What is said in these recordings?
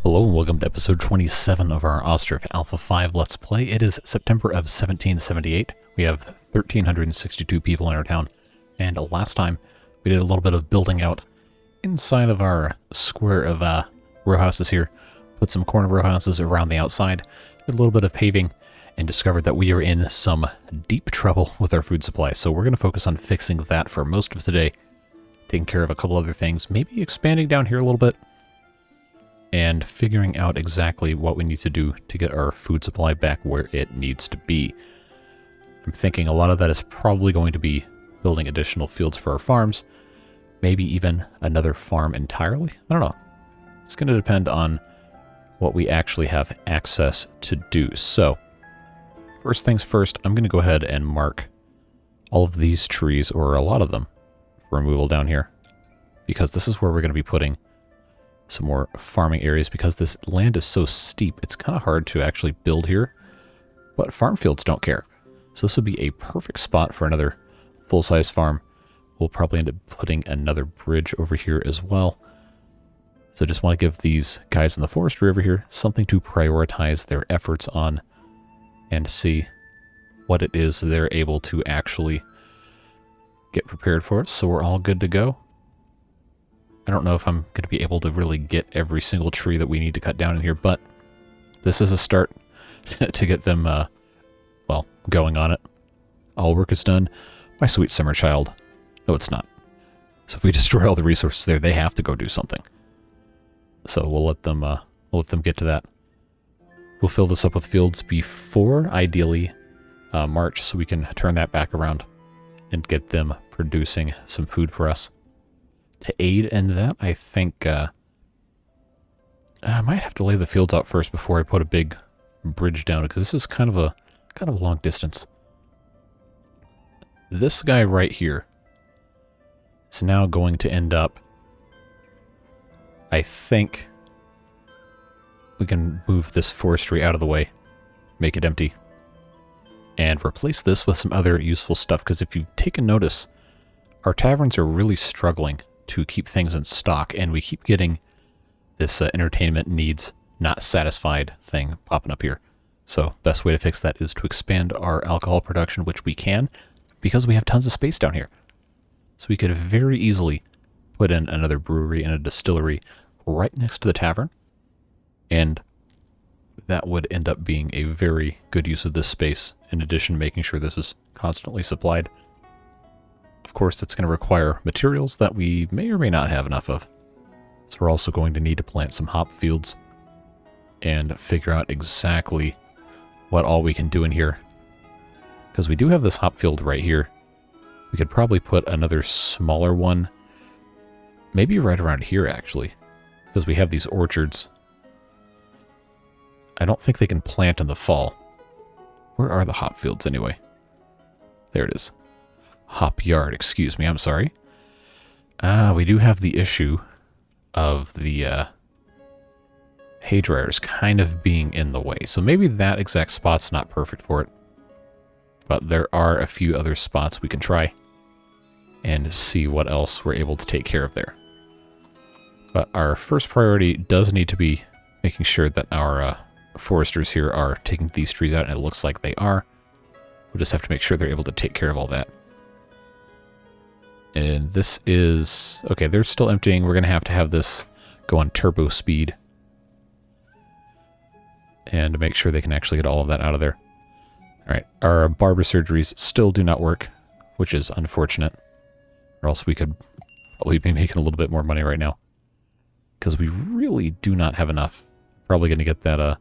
Hello and welcome to episode 27 of our Ostriv Alpha 5 Let's Play. It is September of 1778. We have 1,362 people in our town, and last time we did a little bit of building out inside of our square of row houses here. Put some corner row houses around the outside, did a little bit of paving, and discovered that we are in some deep trouble with our food supply. So we're going to focus on fixing that for most of today, taking care of a couple other things, maybe expanding down here a little bit, and figuring out exactly what we need to do to get our food supply back where it needs to be. I'm thinking a lot of that is probably going to be building additional fields for our farms, maybe even another farm entirely. I don't know. It's going to depend on what we actually have access to do. So, first things first, I'm going to go ahead and mark all of these trees, or a lot of them, for removal down here, because this is where we're going to be putting some more farming areas. Because this land is so steep, it's kind of hard to actually build here, but farm fields don't care. So this would be a perfect spot for another full-size farm. We'll probably end up putting another bridge over here as well. So just want to give these guys in the forestry over here something to prioritize their efforts on and see what it is they're able to actually get prepared for it. So we're all good to go. I don't know if I'm going to be able to really get every single tree that we need to cut down in here, but this is a start to get them, well, going on it. All work is done. My sweet summer child. No, it's not. So if we destroy all the resources there, they have to go do something. So we'll let them get to that. We'll fill this up with fields before, ideally, March, so we can turn that back around and get them producing some food for us. To aid in that, I think I might have to lay the fields out first before I put a big bridge down, because this is kind of a long distance. This guy right here is now going to end up, I think we can move this forestry out of the way, make it empty, and replace this with some other useful stuff. Because if you take a notice, our taverns are really struggling to keep things in stock, and we keep getting this entertainment needs not satisfied thing popping up here. So best way to fix that is to expand our alcohol production, which we can, because we have tons of space down here. So we could very easily put in another brewery and a distillery right next to the tavern, and that would end up being a very good use of this space, in addition to making sure this is constantly supplied. Of course, that's going to require materials that we may or may not have enough of. So we're also going to need to plant some hop fields and figure out exactly what all we can do in here. Because we do have this hop field right here. We could probably put another smaller one, maybe right around here actually, because we have these orchards. I don't think they can plant in the fall. Where are the hop fields anyway? There it is. Hop yard, excuse me, I'm sorry. We do have the issue of the hay dryers kind of being in the way. So maybe that exact spot's not perfect for it. But there are a few other spots we can try and see what else we're able to take care of there. But our first priority does need to be making sure that our foresters here are taking these trees out, and it looks like they are. We'll just have to make sure they're able to take care of all that. And this is... okay, they're still emptying. We're going to have this go on turbo speed, and to make sure they can actually get all of that out of there. Alright, our barber surgeries still do not work, which is unfortunate. Or else we could probably be making a little bit more money right now, because we really do not have enough. Probably going to get that a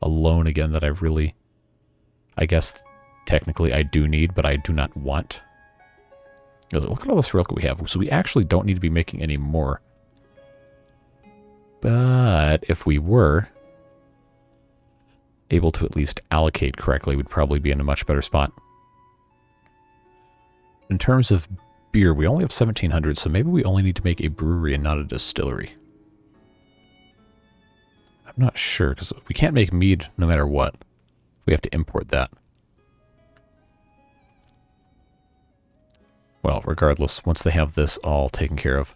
loan again that I guess technically I do need, but I do not want. Look at all this Wilko we have. So we actually don't need to be making any more. But if we were able to at least allocate correctly, we'd probably be in a much better spot. In terms of beer, we only have 1,700, so maybe we only need to make a brewery and not a distillery. I'm not sure, because we can't make mead no matter what. We have to import that. Well, regardless, once they have this all taken care of,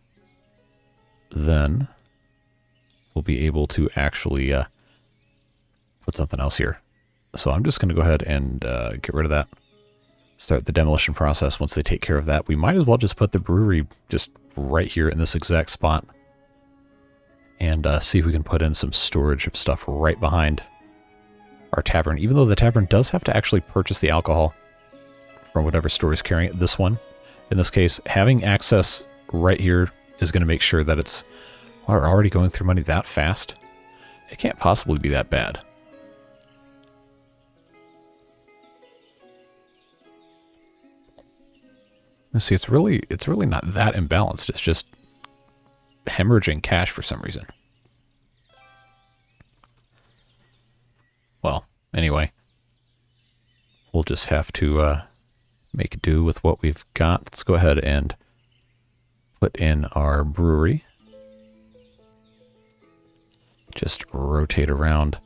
then we'll be able to actually put something else here. So I'm just going to go ahead and get rid of that. Start the demolition process once they take care of that. We might as well just put the brewery just right here in this exact spot. And see if we can put in some storage of stuff right behind our tavern. Even though the tavern does have to actually purchase the alcohol from whatever store is carrying it. This one, in this case, having access right here is going to make sure that it's... We're already going through money that fast. It can't possibly be that bad. See, it's really not that imbalanced. It's just hemorrhaging cash for some reason. Well, anyway, we'll just have to make do with what we've got. Let's go ahead and put in our brewery. Just rotate around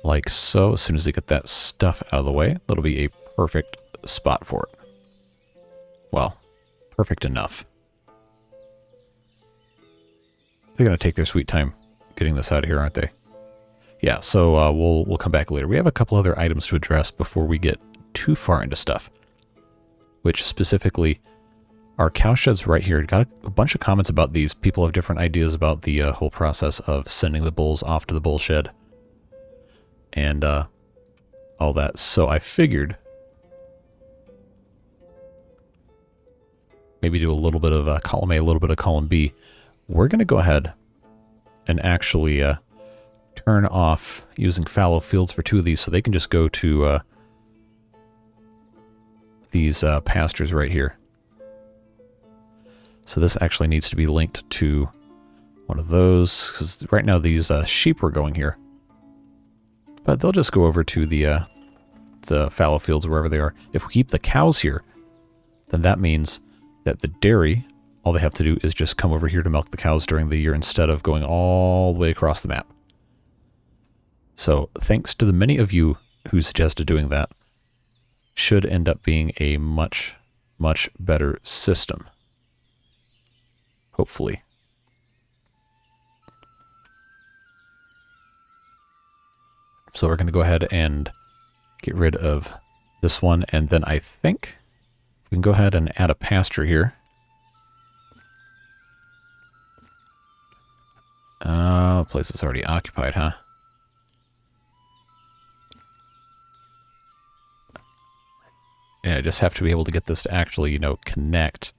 like so. As soon as we get that stuff out of the way, that'll be a perfect spot for it. Well, perfect enough. They're going to take their sweet time getting this out of here, aren't they? Yeah, so we'll come back later. We have a couple other items to address before we get too far into stuff. Which specifically, our cow sheds right here. Got a bunch of comments about these. People have different ideas about the whole process of sending the bulls off to the bull shed. And all that. So I figured maybe do a little bit of column A, a little bit of column B. We're going to go ahead and actually turn off using fallow fields for 2 of these so they can just go to these pastures right here. So this actually needs to be linked to one of those, because right now these sheep are going here. But they'll just go over to the fallow fields wherever they are. If we keep the cows here, then that means that the dairy, all they have to do is just come over here to milk the cows during the year instead of going all the way across the map. So thanks to the many of you who suggested doing that, should end up being a much, much better system. Hopefully. So we're going to go ahead and get rid of this one, and then I think we can go ahead and add a pasture here. Place is already occupied, huh? Yeah, I just have to be able to get this to actually, connect.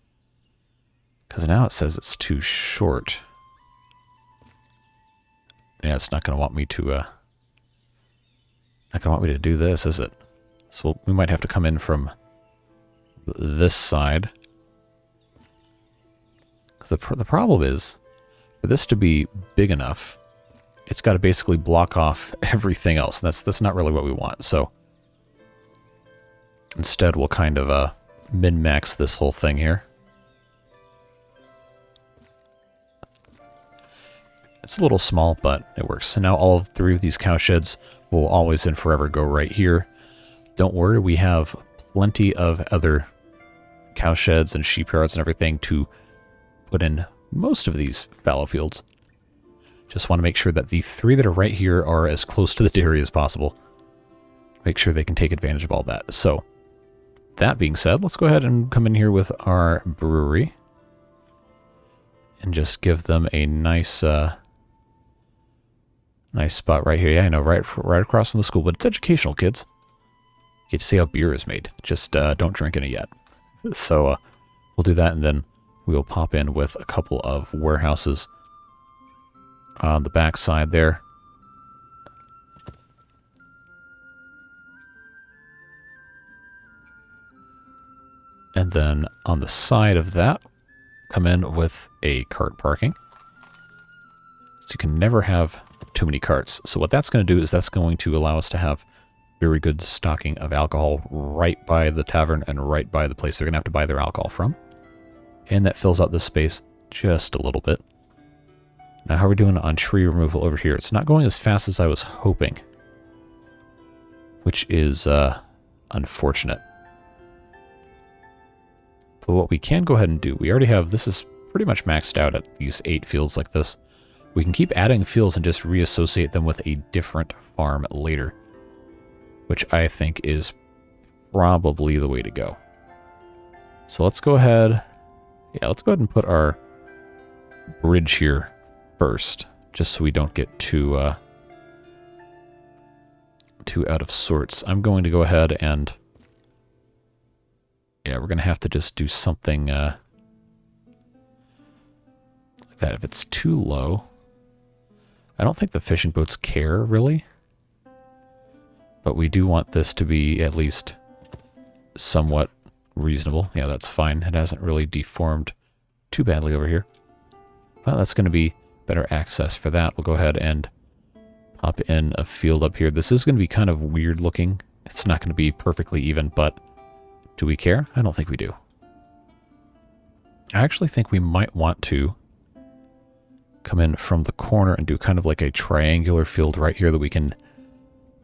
Because now it says it's too short. Yeah, it's not going to want me to, not going to want me to do this, is it? So we might have to come in from this side. The problem is, for this to be big enough, it's got to basically block off everything else. That's not really what we want. So instead, we'll kind of min-max this whole thing here. It's a little small, but it works. So now all 3 of these cow sheds will always and forever go right here. Don't worry, we have plenty of other cow sheds and sheep yards and everything to put in most of these fallow fields. Just want to make sure that the 3 that are right here are as close to the dairy as possible. Make sure they can take advantage of all that. So, that being said, let's go ahead and come in here with our brewery. And just give them a nice nice spot right here. Yeah, I know, right across from the school. But it's educational, kids. You get to see how beer is made. Just don't drink any yet. So, we'll do that, and then we'll pop in with a couple of warehouses on the back side there. And then on the side of that, come in with a cart parking. So you can never have too many carts. So what that's going to do is that's going to allow us to have very good stocking of alcohol right by the tavern and right by the place they're going to have to buy their alcohol from. And that fills out this space just a little bit. Now, how are we doing on tree removal over here? It's not going as fast as I was hoping, which is unfortunate. But what we can go ahead and do, we already have, this is pretty much maxed out at these 8 fields like this. We can keep adding fields and just reassociate them with a different farm later, which I think is probably the way to go. So let's go ahead. Yeah, let's go ahead and put our bridge here first, just so we don't get too out of sorts. I'm going to go ahead and yeah, we're going to have to just do something like that. If it's too low, I don't think the fishing boats care, really. But we do want this to be at least somewhat reasonable. Yeah, that's fine. It hasn't really deformed too badly over here. Well, that's going to be better access for that. We'll go ahead and pop in a field up here. This is going to be kind of weird looking. It's not going to be perfectly even, but do we care? I don't think we do. I actually think we might want to come in from the corner and do kind of like a triangular field right here that we can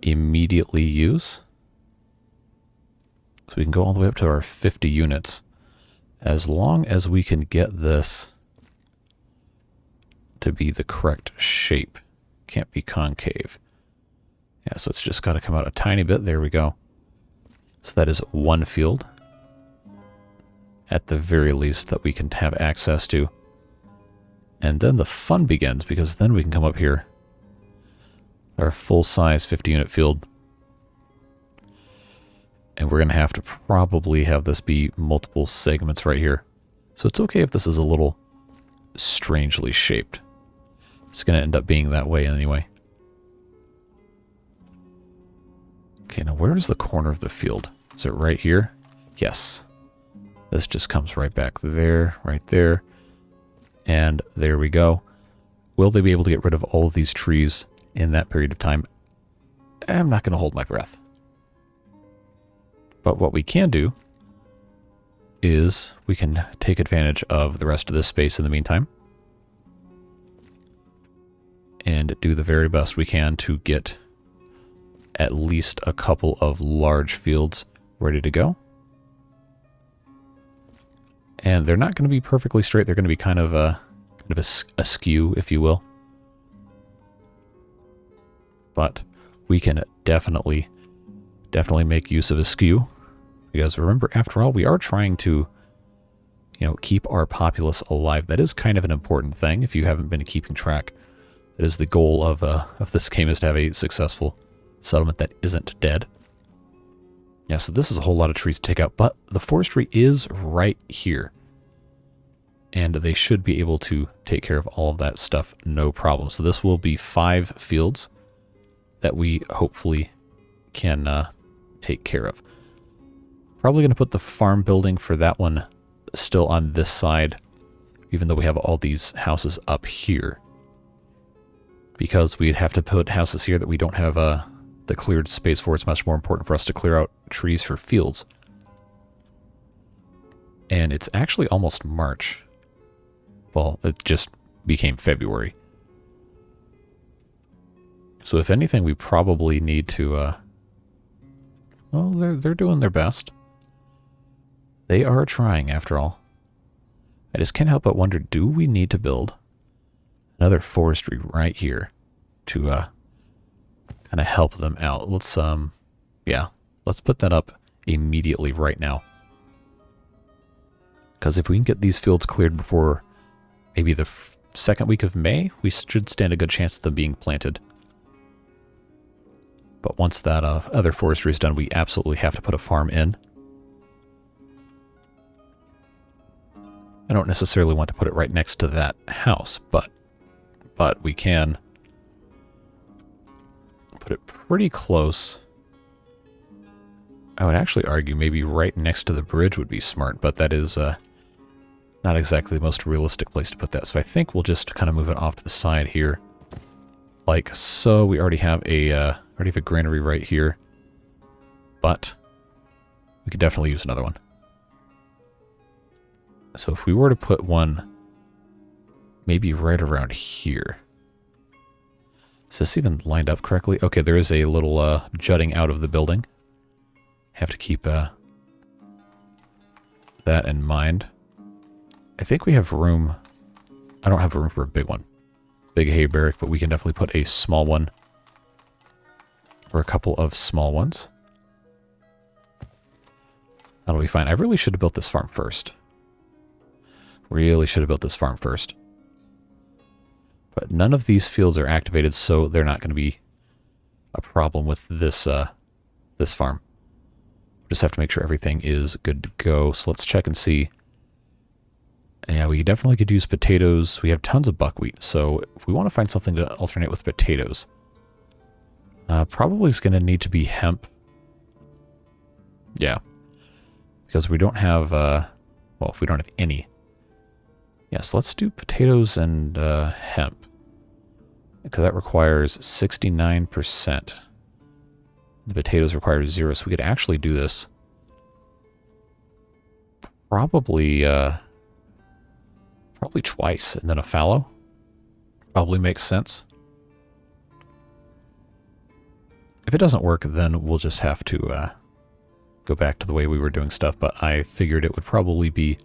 immediately use. So we can go all the way up to our 50 units. As long as we can get this to be the correct shape. Can't be concave. Yeah, so it's just got to come out a tiny bit. There we go. So that is one field, at the very least, that we can have access to. And then the fun begins, because then we can come up here, our full-size 50-unit field, and we're going to have to probably have this be multiple segments right here. So it's okay if this is a little strangely shaped. It's going to end up being that way anyway. Okay, now where is the corner of the field? Is it right here? Yes. This just comes right back there, right there. And there we go. Will they be able to get rid of all of these trees in that period of time? I'm not going to hold my breath. But what we can do is we can take advantage of the rest of this space in the meantime and do the very best we can to get at least a couple of large fields ready to go. And they're not going to be perfectly straight. They're going to be kind of askew, if you will. But we can definitely make use of askew, because remember, after all, we are trying to, keep our populace alive. That is kind of an important thing. If you haven't been keeping track, that is the goal of this game, is to have a successful settlement that isn't dead. Yeah, so this is a whole lot of trees to take out, but the forestry is right here. And they should be able to take care of all of that stuff, no problem. So this will be 5 fields that we hopefully can take care of. Probably going to put the farm building for that one still on this side, even though we have all these houses up here. Because we'd have to put houses here that we don't have the cleared space for. It's much more important for us to clear out trees for fields. And it's actually almost March. Well, it just became February. So if anything, we probably need to... well, they're doing their best. They are trying, after all. I just can't help but wonder, do we need to build another forestry right here to kind of help them out? Let's let's put that up immediately right now. Because if we can get these fields cleared before maybe the second week of May, we should stand a good chance of them being planted. But once that other forestry is done, we absolutely have to put a farm in. I don't necessarily want to put it right next to that house, but we can put it pretty close. I would actually argue maybe right next to the bridge would be smart, but that is not exactly the most realistic place to put that. So I think we'll just kind of move it off to the side here, like so. We already have a granary right here, but we could definitely use another one. So if we were to put one maybe right around here. Is this even lined up correctly? Okay, there is a little jutting out of the building. Have to keep that in mind. I think we have room. I don't have room for a big one. big hay barrack, but we can definitely put a small one or a couple of small ones. That'll be fine. I really should have built this farm first. Really should have built this farm first. But none of these fields are activated, so they're not going to be a problem with this this farm. Just have to make sure everything is good to go. So let's check and see. Yeah, we definitely could use potatoes. We have tons of buckwheat, so if we want to find something to alternate with potatoes, probably is going to need to be hemp. Yeah, because we don't have, well, if we don't have any. Yeah, so let's do potatoes and hemp, because that requires 69%. The potatoes require 0, so we could actually do this probably probably twice, and then a fallow. Probably makes sense. If it doesn't work, then we'll just have to go back to the way we were doing stuff, but I figured it would probably be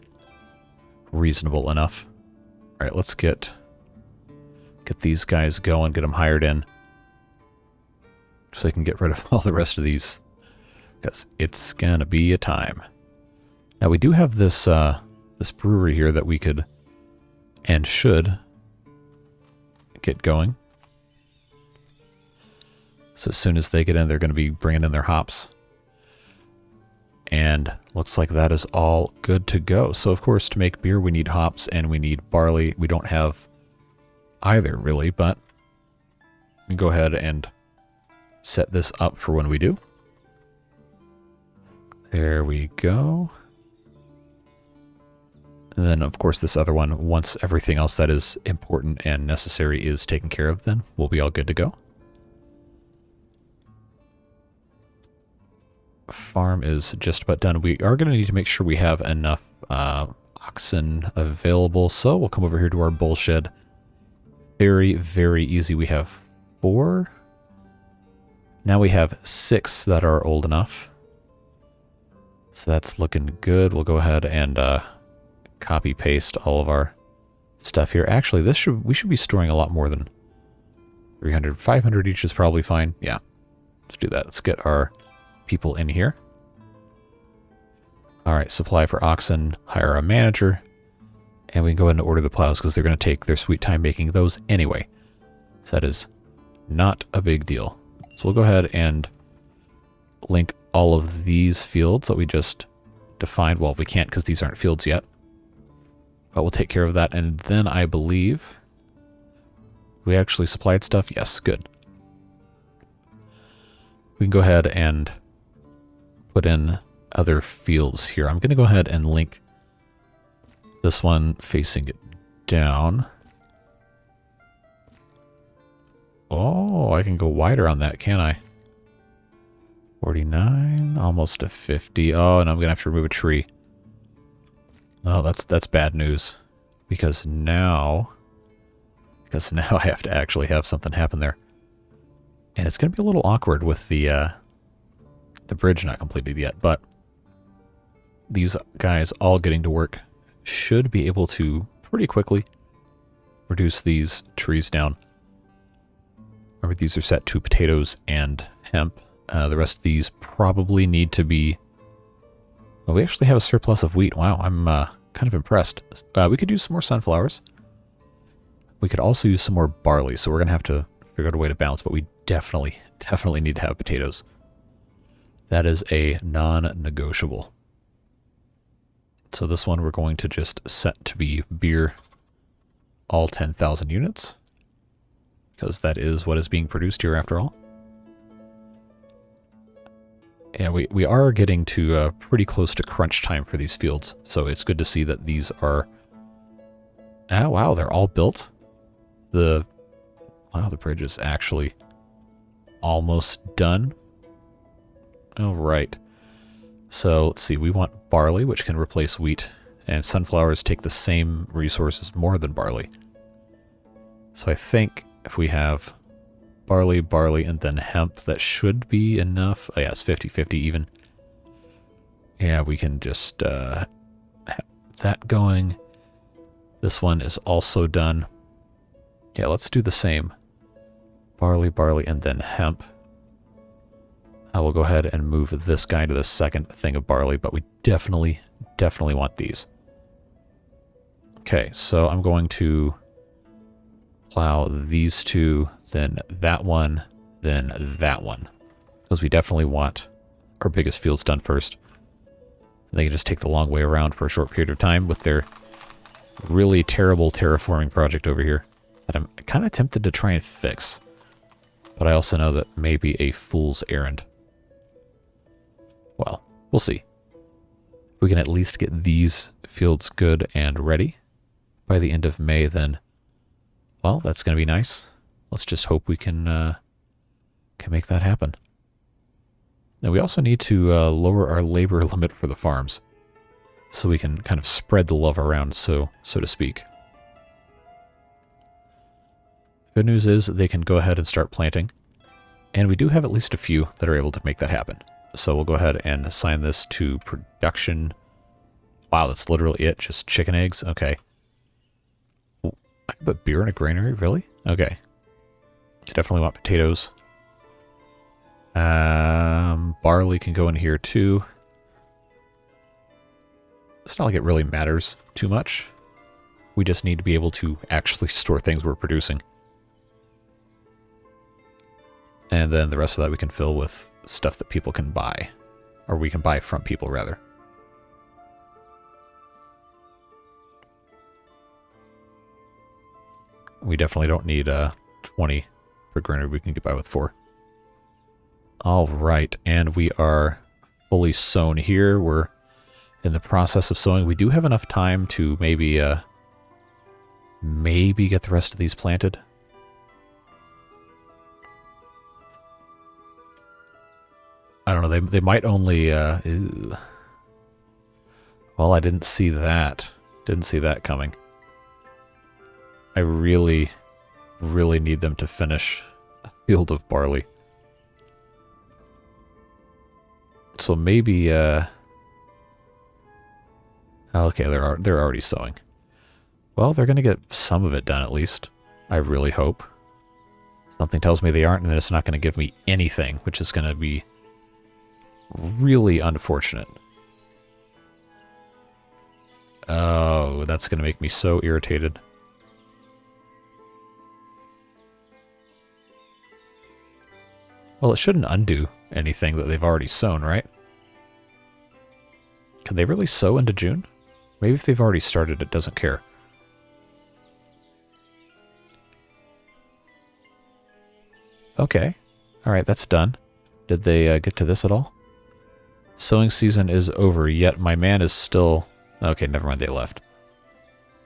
reasonable enough. All right, let's get these guys going, get them hired in, so they can get rid of all the rest of these, because it's gonna be a time. Now we do have this this brewery here that we could and should get going. So as soon as they get in, they're going to be bringing in their hops. And looks like that is all good to go. So of course, to make beer, we need hops and we need barley. We don't have either, really, but we can go ahead and set this up for when we do. There we go. And then, of course, this other one, once everything else that is important and necessary is taken care of, then we'll be all good to go. Farm is just about done. We are going to need to make sure we have enough oxen available, so we'll come over here to our bull shed. Very, very easy. We have 4. Now we have 6 that are old enough. So that's looking good. We'll go ahead and copy paste all of our stuff here. Actually, we should be storing a lot more than 300. 500 each is probably fine. Yeah, let's do that. Let's get our people in here. All right, supply for oxen, hire a manager, and we can go ahead and order the plows because they're going to take their sweet time making those anyway. So that is not a big deal. So we'll go ahead and link all of these fields that we just defined. Well, we can't because these aren't fields yet. But we'll take care of that. And then I believe we actually supplied stuff. Yes, good. We can go ahead and put in other fields here. I'm going to go ahead and link this one facing it down. Oh, I can go wider on that, can't I? 49, almost to 50. Oh, and I'm going to have to remove a tree. Oh, that's bad news. Because now I have to actually have something happen there. And it's going to be a little awkward with the bridge not completed yet, but these guys all getting to work should be able to pretty quickly reduce these trees down. Remember, these are set to potatoes and hemp. The rest of these probably need to be... Well, we actually have a surplus of wheat. Wow, I'm kind of impressed. We could use some more sunflowers. We could also use some more barley, so we're going to have to figure out a way to balance, but we definitely need to have potatoes. That is a non-negotiable. So this one we're going to just set to be beer, all 10,000 units, because that is what is being produced here after all. Yeah, we are getting to pretty close to crunch time for these fields, so it's good to see that these are... Ah, wow, they're all built. Wow, the bridge is actually almost done. All right. So let's see, we want barley, which can replace wheat, and sunflowers take the same resources more than barley. So I think if we have barley, and then hemp, that should be enough. Oh yeah, it's 50-50 even. Yeah, we can just have that going. This one is also done. Yeah, let's do the same. Barley, barley, and then hemp. I will go ahead and move this guy to the second thing of barley, but we definitely want these. Okay, so I'm going to plow these two, then that one, then that one. Because we definitely want our biggest fields done first. And they can just take the long way around for a short period of time with their really terrible terraforming project over here that I'm kind of tempted to try and fix. But I also know that may be a fool's errand. Well, we'll see. If we can at least get these fields good and ready by the end of May, then, well, that's going to be nice. Let's just hope we can make that happen. Now, we also need to lower our labor limit for the farms so we can kind of spread the love around, so to speak. Good news is they can go ahead and start planting, and we do have at least a few that are able to make that happen. So we'll go ahead and assign this to production. Wow, that's literally it, just chicken eggs? Okay. I can put beer in a granary, really? Okay. Definitely want potatoes. Barley can go in here too. It's not like it really matters too much. We just need to be able to actually store things we're producing. And then the rest of that we can fill with stuff that people can buy. Or we can buy from people, rather. We definitely don't need 20 per granary. We can get by with 4. All right, and we are fully sown here. We're in the process of sowing. We do have enough time to maybe get the rest of these planted. I don't know. They might only. Well, I didn't see that. Didn't see that coming. I really need them to finish a field of barley. So maybe. Okay, they're already sowing. Well, they're going to get some of it done at least. I really hope. Something tells me they aren't, and then it's not going to give me anything, which is going to be really unfortunate. Oh, that's going to make me so irritated. Well, it shouldn't undo anything that they've already sown, right? Can they really sow into June? Maybe if they've already started, it doesn't care. Okay. Alright, that's done. Did they get to this at all? Sowing season is over, yet my man is still... Okay, never mind, they left.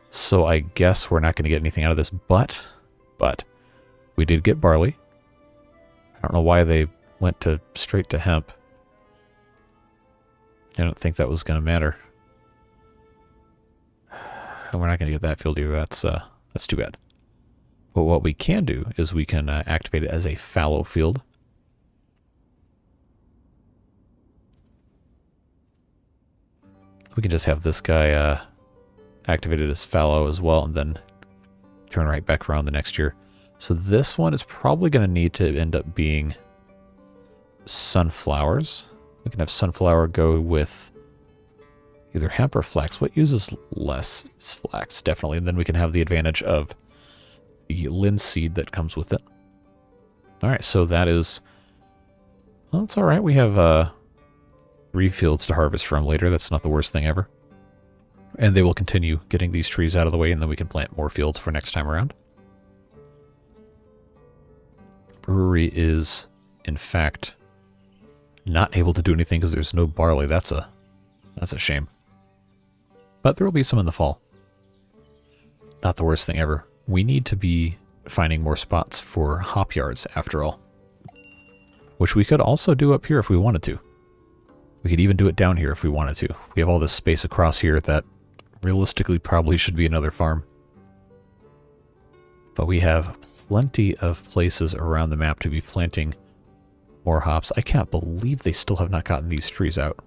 So I guess we're not going to get anything out of this, but we did get barley. I don't know why they went straight to hemp. I don't think that was going to matter. And we're not going to get that field either. That's too bad. But what we can do is we can activate it as a fallow field. We can just have this guy activated as fallow as well, and then turn right back around the next year. So this one is probably going to need to end up being sunflowers. We can have sunflower go with either hemp or flax. What uses less? It's flax, definitely. And then we can have the advantage of the linseed that comes with it. All right, so that is... Well, it's all right. We have 3 fields to harvest from later. That's not the worst thing ever. And they will continue getting these trees out of the way, and then we can plant more fields for next time around. Brewery is, in fact, not able to do anything because there's no barley. That's a shame. But there will be some in the fall. Not the worst thing ever. We need to be finding more spots for hop yards, after all. Which we could also do up here if we wanted to. We could even do it down here if we wanted to. We have all this space across here that realistically probably should be another farm. But we have plenty of places around the map to be planting more hops. I can't believe they still have not gotten these trees out.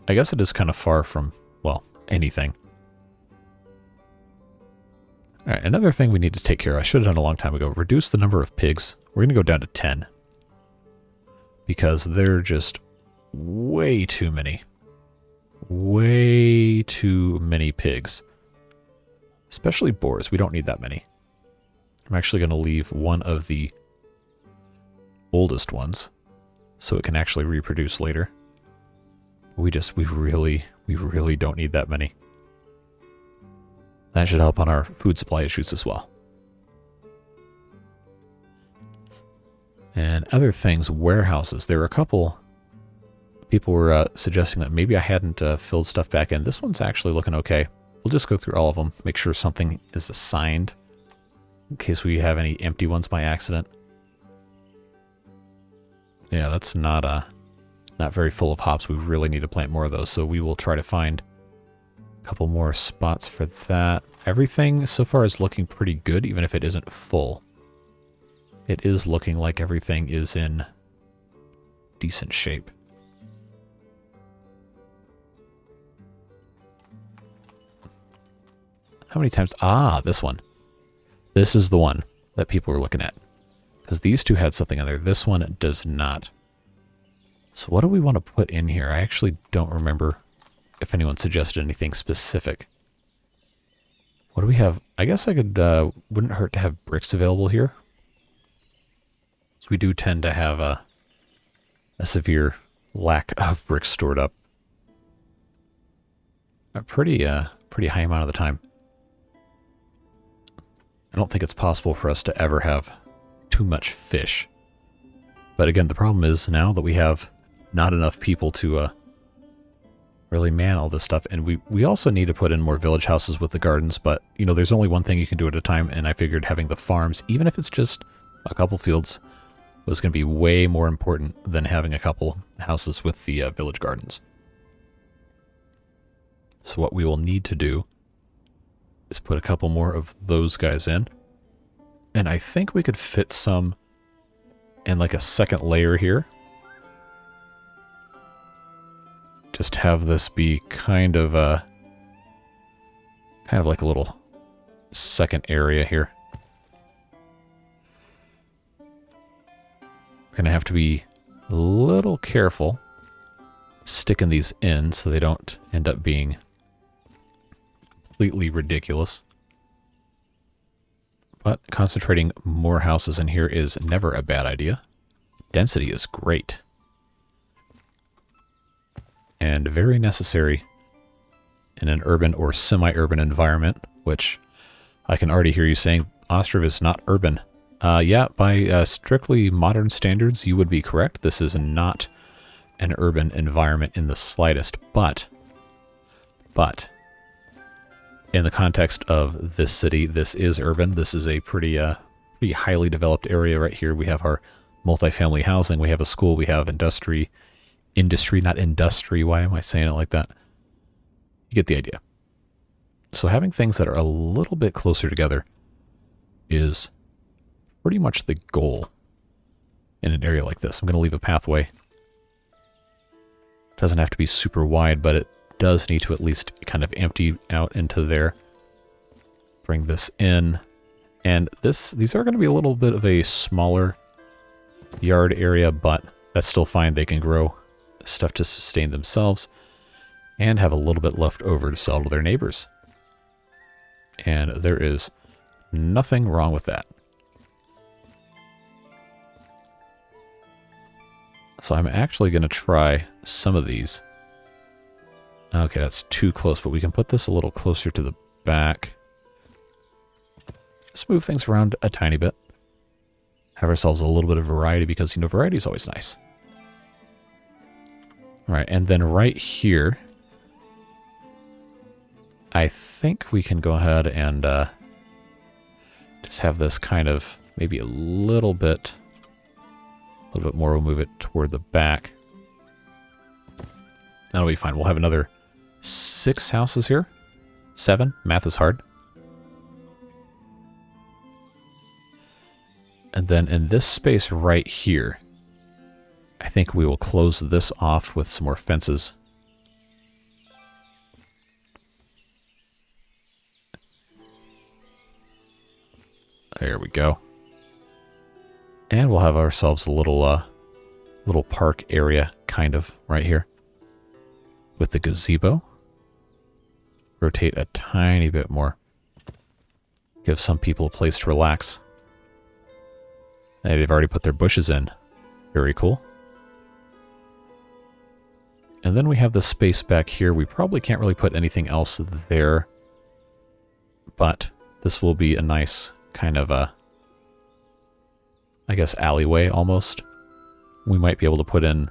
I guess it is kind of far from, well, anything. All right, another thing we need to take care of, I should have done a long time ago, reduce the number of pigs. We're going to go down to 10. Because they're just way too many. Way too many pigs. Especially boars. We don't need that many. I'm actually going to leave one of the oldest ones so it can actually reproduce later. We really don't need that many. That should help on our food supply issues as well. And other things, warehouses. There were a couple people were suggesting that maybe I hadn't filled stuff back in. This one's actually looking okay. We'll just go through all of them, make sure something is assigned in case we have any empty ones by accident. Yeah, that's not very full of hops. We really need to plant more of those, so we will try to find a couple more spots for that. Everything so far is looking pretty good, even if it isn't full. It is looking like everything is in decent shape. How many times? Ah, this one. This is the one that people were looking at. Because these two had something in there. This one does not. So what do we want to put in here? I actually don't remember if anyone suggested anything specific. What do we have? I guess I could, wouldn't hurt to have bricks available here. So we do tend to have a severe lack of bricks stored up. A pretty high amount of the time. I don't think it's possible for us to ever have too much fish. But again, the problem is now that we have not enough people to really man all this stuff, and we also need to put in more village houses with the gardens, but you know, there's only one thing you can do at a time, and I figured having the farms, even if it's just a couple fields, was going to be way more important than having a couple houses with the village gardens. So what we will need to do is put a couple more of those guys in. And I think we could fit some in like a second layer here. Just have this be kind of like a little second area here. We're gonna have to be a little careful sticking these in so they don't end up being completely ridiculous. But concentrating more houses in here is never a bad idea. Density is great. And very necessary in an urban or semi-urban environment, which I can already hear you saying, Ostriv is not urban. Yeah, by strictly modern standards, you would be correct. This is not an urban environment in the slightest, but in the context of this city, this is urban. This is a pretty highly developed area right here. We have our multifamily housing. We have a school. We have industry, not industry. Why am I saying it like that? You get the idea. So having things that are a little bit closer together is pretty much the goal in an area like this. I'm going to leave a pathway. It doesn't have to be super wide, but it does need to at least kind of empty out into there. Bring this in. And these are going to be a little bit of a smaller yard area, but that's still fine. They can grow stuff to sustain themselves and have a little bit left over to sell to their neighbors. And there is nothing wrong with that. So I'm actually going to try some of these. Okay, that's too close, but we can put this a little closer to the back. Just move things around a tiny bit. Have ourselves a little bit of variety because, you know, variety is always nice. All right, and then right here, I think we can go ahead and just have this kind of maybe a little bit more. We'll move it toward the back. That'll be fine. We'll have another 6 houses here. 7. Math is hard. And then in this space right here, I think we will close this off with some more fences. There we go. And we'll have ourselves a little park area, kind of, right here. With the gazebo. Rotate a tiny bit more. Give some people a place to relax. Hey, they've already put their bushes in. Very cool. And then we have the space back here. We probably can't really put anything else there. But this will be a nice kind of a, I guess, alleyway almost. We might be able to put in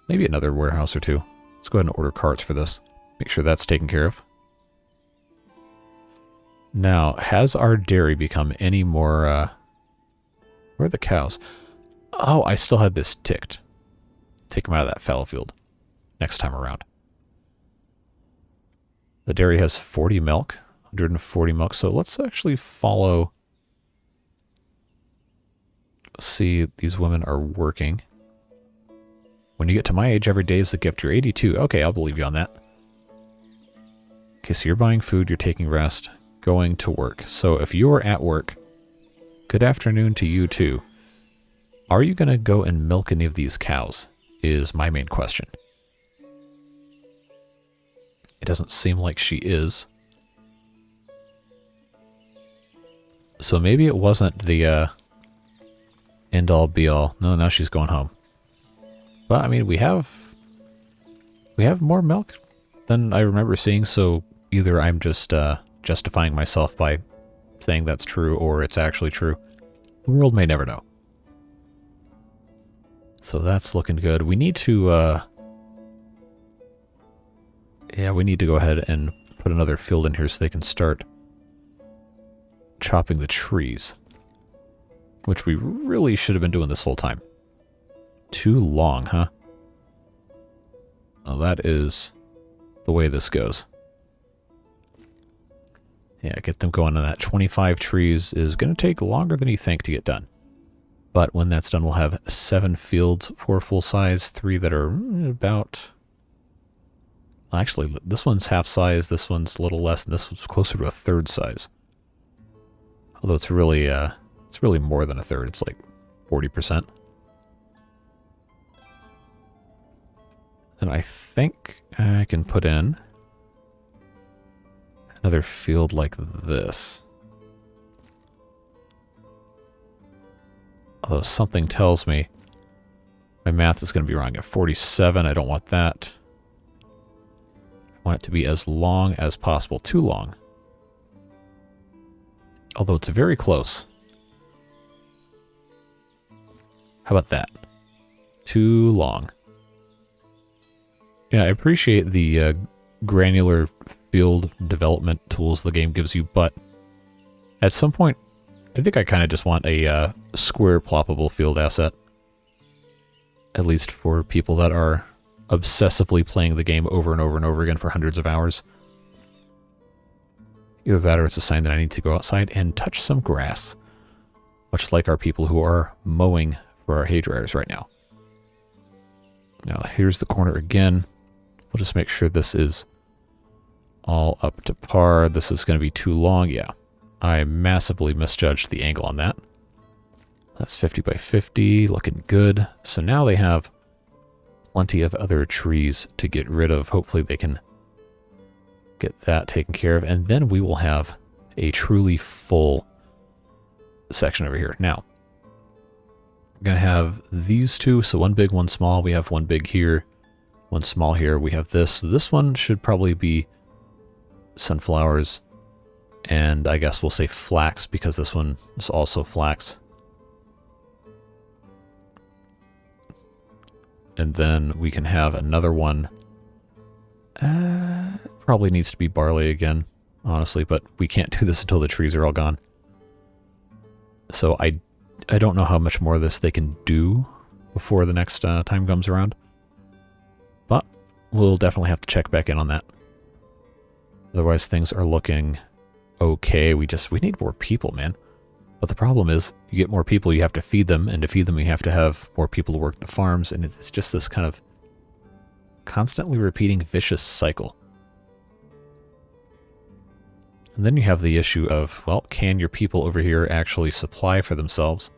maybe another warehouse or two. Let's go ahead and order carts for this. Make sure that's taken care of. Now, has our dairy become any more... where are the cows? Oh, I still had this ticked. Take them out of that fallow field next time around. The dairy has 40 milk, 140 milk, so let's actually follow... See, these women are working. When you get to my age, every day is a gift. You're 82. Okay, I'll believe you on that. Okay, so you're buying food, you're taking rest, going to work. So if you're at work, good afternoon to you too. Are you going to go and milk any of these cows? Is my main question. It doesn't seem like she is. So maybe it wasn't the end-all be-all. No, now she's going home. But I mean, we have more milk than I remember seeing, so either I'm just justifying myself by saying that's true, or it's actually true. The world may never know. So that's looking good. We need to, yeah, we need to go ahead and put another field in here so they can start chopping the trees. Which we really should have been doing this whole time. Too long, huh? Well, that is the way this goes. Yeah, get them going on that. 25 trees is going to take longer than you think to get done. But when that's done, we'll have 7 fields, 4 full size, 3 that are about... Actually, this one's half size, this one's a little less, and this one's closer to a third size. Although it's really more than a third. It's like 40%. And I think I can put in another field like this. Although something tells me my math is going to be wrong at 47. I don't want that. I want it to be as long as possible. Too long. Although it's very close. How about that? Too long. Yeah, I appreciate the granular field development tools the game gives you, but at some point, I think I kind of just want a square ploppable field asset. At least for people that are obsessively playing the game over and over and over again for hundreds of hours. Either that or it's a sign that I need to go outside and touch some grass. Much like our people who are mowing for our hay dryers right now. Now here's the corner again. We'll just make sure this is all up to par. This is going to be too long. Yeah, I massively misjudged the angle on that. That's 50 by 50, looking good. So now they have plenty of other trees to get rid of. Hopefully they can get that taken care of. And then we will have a truly full section over here. Now, we're going to have these two. So one big, one small. We have one big here, one small here. We have this. This one should probably be sunflowers. And I guess we'll say flax because this one is also flax. And then we can have another one. Probably needs to be barley again, honestly, but we can't do this until the trees are all gone. So I don't know how much more of this they can do before the next time comes around. But we'll definitely have to check back in on that. Otherwise, things are looking okay. We need more people, man. But the problem is, you get more people, you have to feed them, and to feed them, you have to have more people to work the farms, and it's just this kind of constantly repeating vicious cycle. And then you have the issue of, well, can your people over here actually supply for themselves?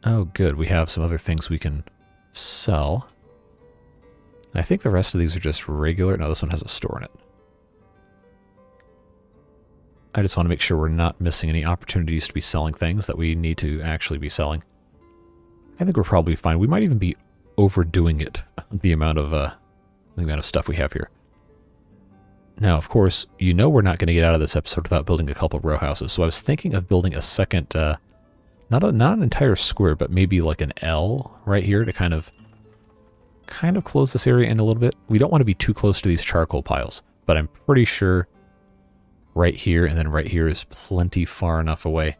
Oh, good. We have some other things we can sell. And I think the rest of these are just regular. No, this one has a store in it. I just want to make sure we're not missing any opportunities to be selling things that we need to actually be selling. I think we're probably fine. We might even be overdoing it, the amount of stuff we have here. Now, of course, you know we're not going to get out of this episode without building a couple of row houses. So I was thinking of building a second, not an entire square, but maybe like an L right here to kind of close this area in a little bit. We don't want to be too close to these charcoal piles, but I'm pretty sure right here and then right here is plenty far enough away.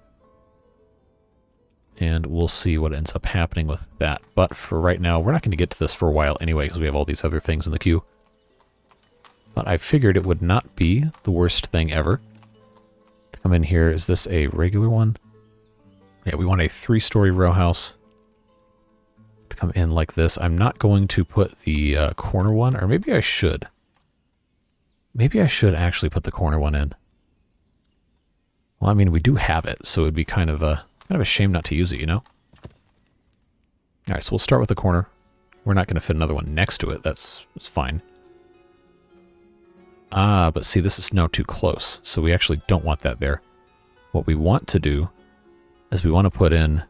And we'll see what ends up happening with that. But for right now, we're not going to get to this for a while anyway, because we have all these other things in the queue. But I figured it would not be the worst thing ever to come in here. Is this a regular one? Yeah, we want a 3-story row house to come in like this. I'm not going to put the corner one, or maybe I should. Maybe I should actually put the corner one in. Well, I mean, we do have it, so it'd be kind of a shame not to use it, you know? Alright, so we'll start with the corner. We're not going to fit another one next to it. That's fine. Ah, but see, this is now too close, so we actually don't want that there. What we want to do is we want to put in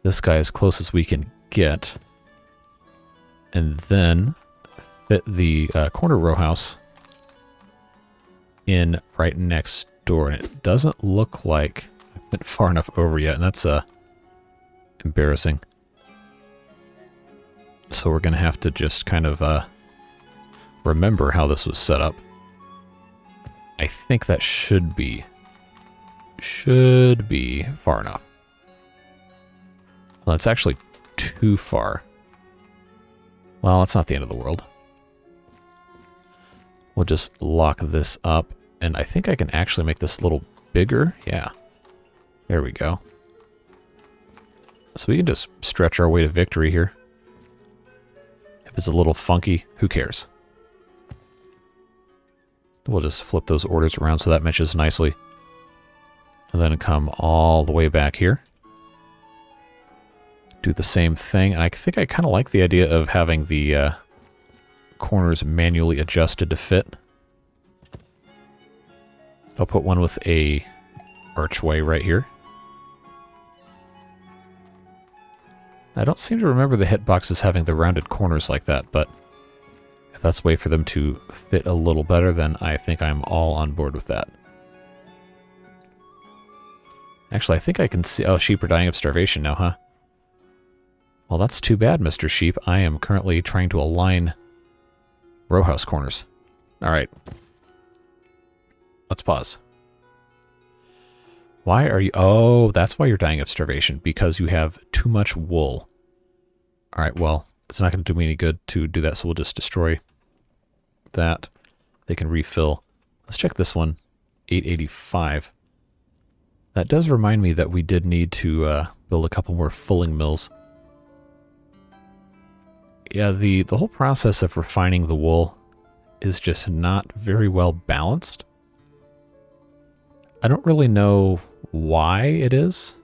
this guy as close as we can get, and then fit the corner row house in right next door. And it doesn't look like I've been far enough over yet, and that's embarrassing. So we're going to have to just kind of remember how this was set up. I think that should be far enough. Well, it's actually too far. Well, it's not the end of the world. We'll just lock this up, and I think I can actually make this a little bigger. Yeah. There we go. So we can just stretch our way to victory here. If it's a little funky, who cares? We'll just flip those orders around so that matches nicely. And then come all the way back here. Do the same thing. And I think I kind of like the idea of having the corners manually adjusted to fit. I'll put one with a archway right here. I don't seem to remember the hitboxes having the rounded corners like that, but if that's a way for them to fit a little better, then I think I'm all on board with that. Actually, I think I can see... Oh, sheep are dying of starvation now, huh? Well, that's too bad, Mr. Sheep. I am currently trying to align row house corners. Alright. Let's pause. Why are you... Oh, that's why you're dying of starvation. Because you have too much wool. Alright, well, it's not going to do me any good to do that, so we'll just destroy that. They can refill. Let's check this one. 885. That does remind me that we did need to build a couple more fulling mills. Yeah, the whole process of refining the wool is just not very well balanced. I don't really know why it is.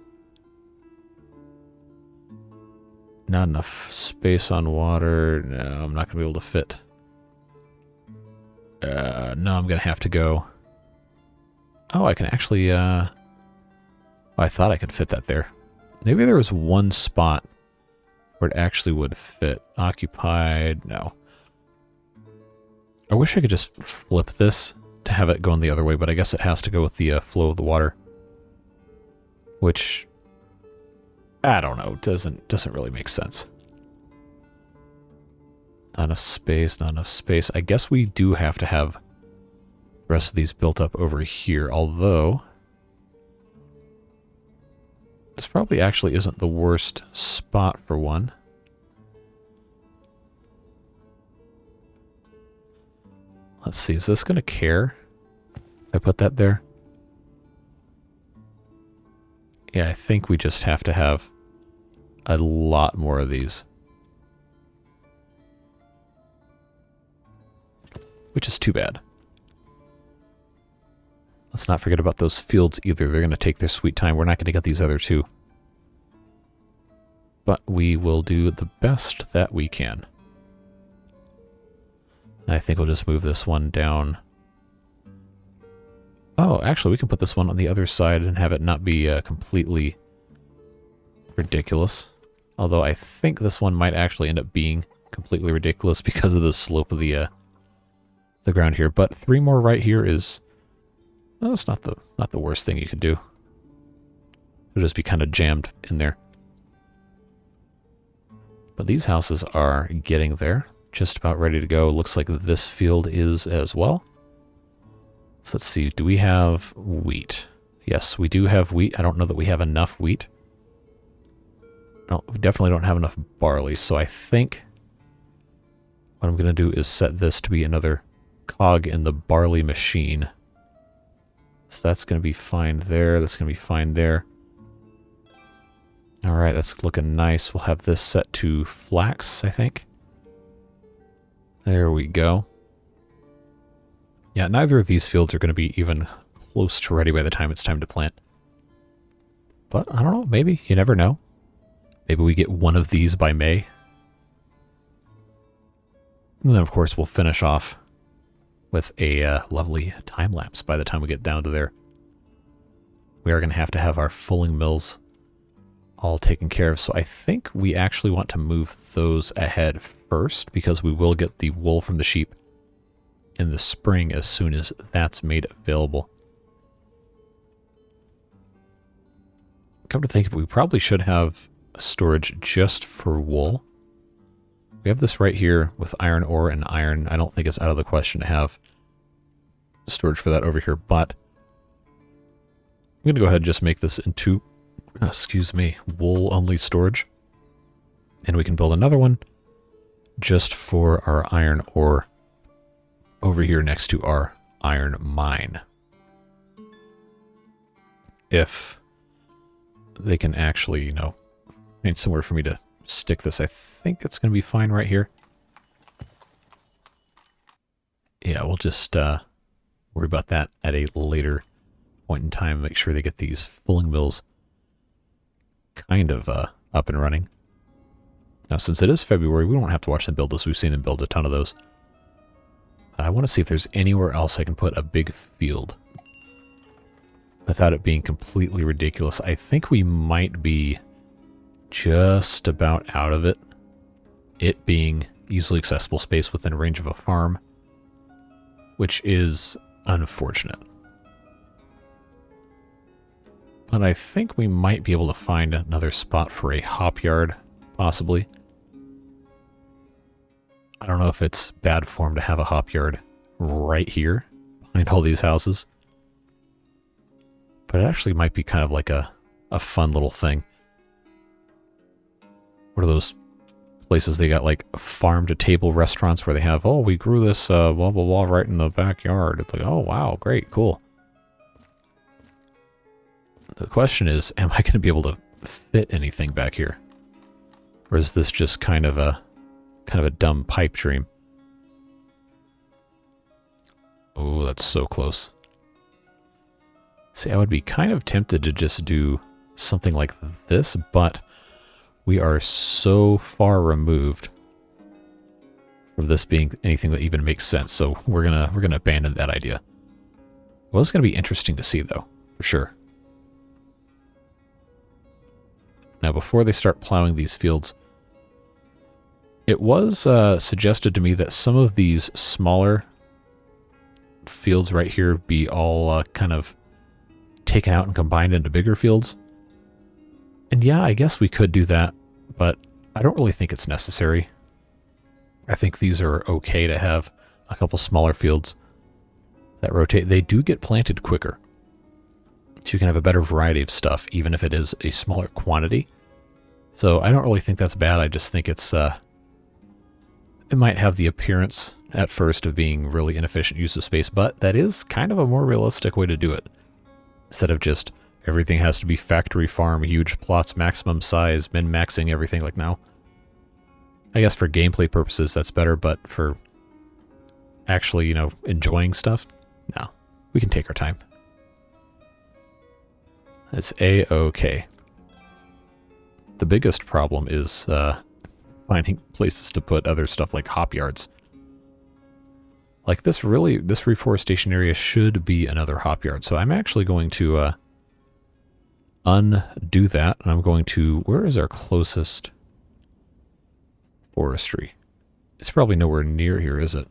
Not enough space on water. No, I'm not going to be able to fit. No, I'm going to have to go. Oh, I can actually... Oh, I thought I could fit that there. Maybe there was one spot where it actually would fit. Occupied, no. I wish I could just flip this to have it going the other way, but I guess it has to go with the flow of the water. Which, I don't know, doesn't really make sense. Not enough space, not enough space. I guess we do have to have the rest of these built up over here, although... This probably actually isn't the worst spot for one. Let's see, is this going to care if I put that there? Yeah, I think we just have to have a lot more of these. Which is too bad. Let's not forget about those fields either. They're going to take their sweet time. We're not going to get these other two. But we will do the best that we can. I think we'll just move this one down. Oh, actually, we can put this one on the other side and have it not be completely ridiculous. Although I think this one might actually end up being completely ridiculous because of the slope of the ground here. But 3 more right here is, well, that's not the worst thing you could do. It'll just be kind of jammed in there. But these houses are getting there, just about ready to go. Looks like this field is as well. So let's see, do we have wheat? Yes, we do have wheat. I don't know that we have enough wheat. No, we definitely don't have enough barley, so I think what I'm going to do is set this to be another cog in the barley machine. So that's going to be fine there. That's going to be fine there. Alright, that's looking nice. We'll have this set to flax, I think. There we go. Yeah, neither of these fields are going to be even close to ready by the time it's time to plant. But, I don't know, maybe. You never know. Maybe we get one of these by May. And then, of course, we'll finish off with a lovely time-lapse by the time we get down to there. We are going to have our fulling mills all taken care of. So I think we actually want to move those ahead first because we will get the wool from the sheep in the spring as soon as that's made available. Come to think of it, we probably should have a storage just for wool. We have this right here with iron ore and iron. I don't think it's out of the question to have storage for that over here, but I'm going to go ahead and just make this into wool only storage. And we can build another one just for our iron ore over here next to our iron mine. If they can actually, you know, find somewhere for me to stick this, I think it's going to be fine right here. Yeah, we'll just worry about that at a later point in time. Make sure they get these fulling mills kind of up and running. Now, since it is February, we don't have to watch them build this. We've seen them build a ton of those. I want to see if there's anywhere else I can put a big field without it being completely ridiculous. I think we might be just about out of it. It being easily accessible space within range of a farm, which is unfortunate. But I think we might be able to find another spot for a hop yard, possibly. I don't know if it's bad form to have a hop yard right here behind all these houses. But it actually might be kind of like a fun little thing. What are those places they got, like farm-to-table restaurants where they have, oh, we grew this blah, blah, blah right in the backyard. It's like, oh, wow, great, cool. The question is, am I going to be able to fit anything back here? Or is this just kind of a dumb pipe dream? Oh, that's so close. See, I would be kind of tempted to just do something like this, but we are so far removed from this being anything that even makes sense, so we're gonna abandon that idea. Well, it's gonna be interesting to see, though, for sure. Now, before they start plowing these fields, it was suggested to me that some of these smaller fields right here be all kind of taken out and combined into bigger fields. And yeah, I guess we could do that, but I don't really think it's necessary. I think these are okay to have a couple smaller fields that rotate. They do get planted quicker, so you can have a better variety of stuff, even if it is a smaller quantity. So I don't really think that's bad. I just think it's it might have the appearance at first of being really inefficient use of space, but that is kind of a more realistic way to do it. Instead of just everything has to be factory farm, huge plots, maximum size, min-maxing everything like now. I guess for gameplay purposes that's better, but for actually, you know, enjoying stuff, no. We can take our time. It's A-okay. The biggest problem is finding places to put other stuff like hop yards. Like this reforestation area should be another hop yard. So I'm actually going to undo that, and I'm going to, where is our closest forestry? It's probably nowhere near here, is it?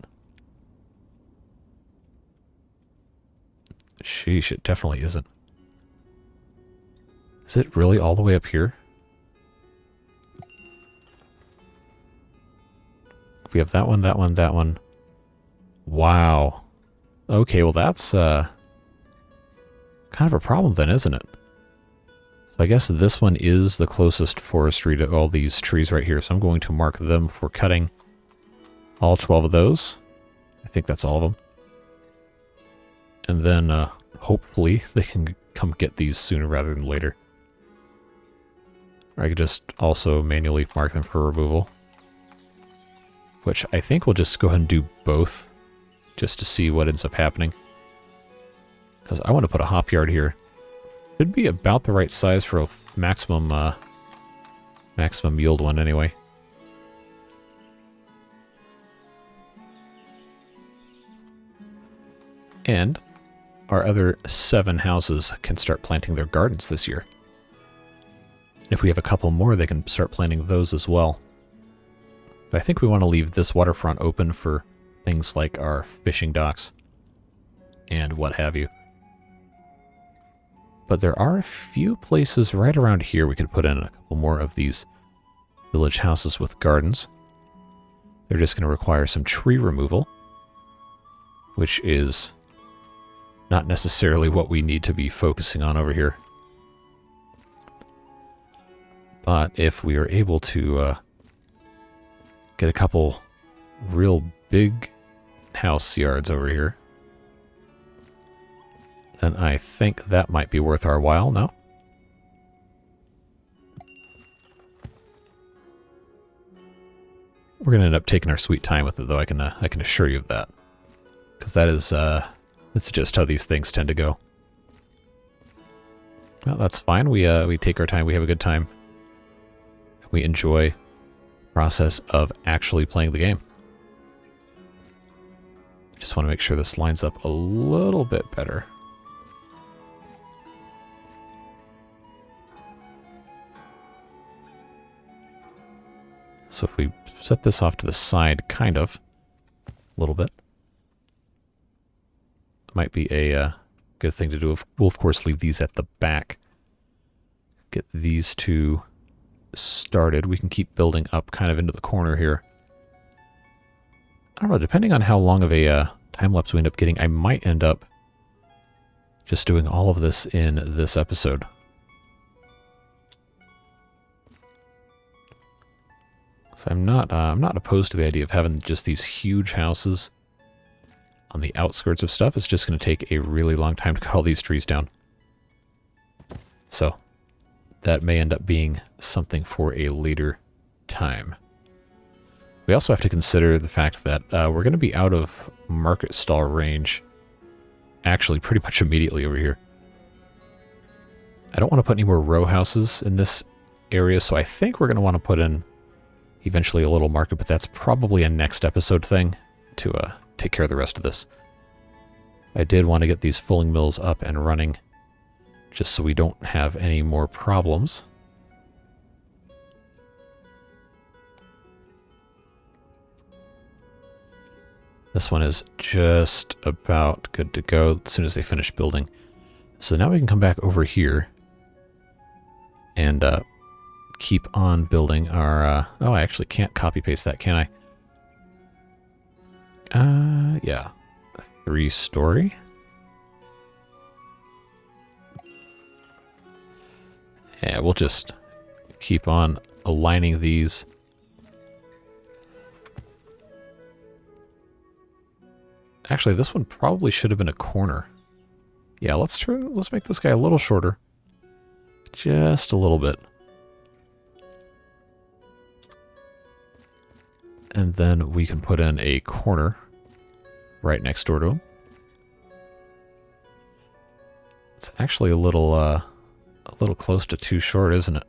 Sheesh, it definitely isn't. Is it really all the way up here? We have that one, that one, that one. Wow. Okay, well that's kind of a problem then, isn't it? So I guess this one is the closest forestry to all these trees right here, so I'm going to mark them for cutting all 12 of those. I think that's all of them. And then hopefully they can come get these sooner rather than later. Or I could just also manually mark them for removal. Which I think we'll just go ahead and do both, just to see what ends up happening. Because I want to put a hop yard here. Should be about the right size for a maximum yield one anyway. And our other 7 houses can start planting their gardens this year. If we have a couple more, they can start planting those as well. But I think we want to leave this waterfront open for things like our fishing docks and what have you. But there are a few places right around here we could put in a couple more of these village houses with gardens. They're just going to require some tree removal, which is not necessarily what we need to be focusing on over here. But if we are able to get a couple real big house yards over here, then I think that might be worth our while now. We're going to end up taking our sweet time with it, though. I can assure you of that, because that is that's just how these things tend to go. Well, that's fine. We take our time. We have a good time. We enjoy the process of actually playing the game. I just want to make sure this lines up a little bit better. So if we set this off to the side, kind of, a little bit, might be a good thing to do. We'll, of course, leave these at the back. Get these two started. We can keep building up kind of into the corner here. I don't know, depending on how long of a time-lapse we end up getting, I might end up just doing all of this in this episode. So I'm not opposed to the idea of having just these huge houses on the outskirts of stuff. It's just going to take a really long time to cut all these trees down. So that may end up being something for a later time. We also have to consider the fact that we're going to be out of market stall range actually pretty much immediately over here. I don't want to put any more row houses in this area, so I think we're going to want to put in eventually a little market, but that's probably a next episode thing to take care of the rest of this. I did want to get these fulling mills up and running just so we don't have any more problems. This one is just about good to go as soon as they finish building. So now we can come back over here and keep on building our... oh, I actually can't copy-paste that, can I? Yeah. 3-story. Yeah, we'll just keep on aligning these. Actually, this one probably should have been a corner. Yeah, let's make this guy a little shorter. Just a little bit. And then we can put in a corner right next door to him. It's actually a little A little close to too short, isn't it?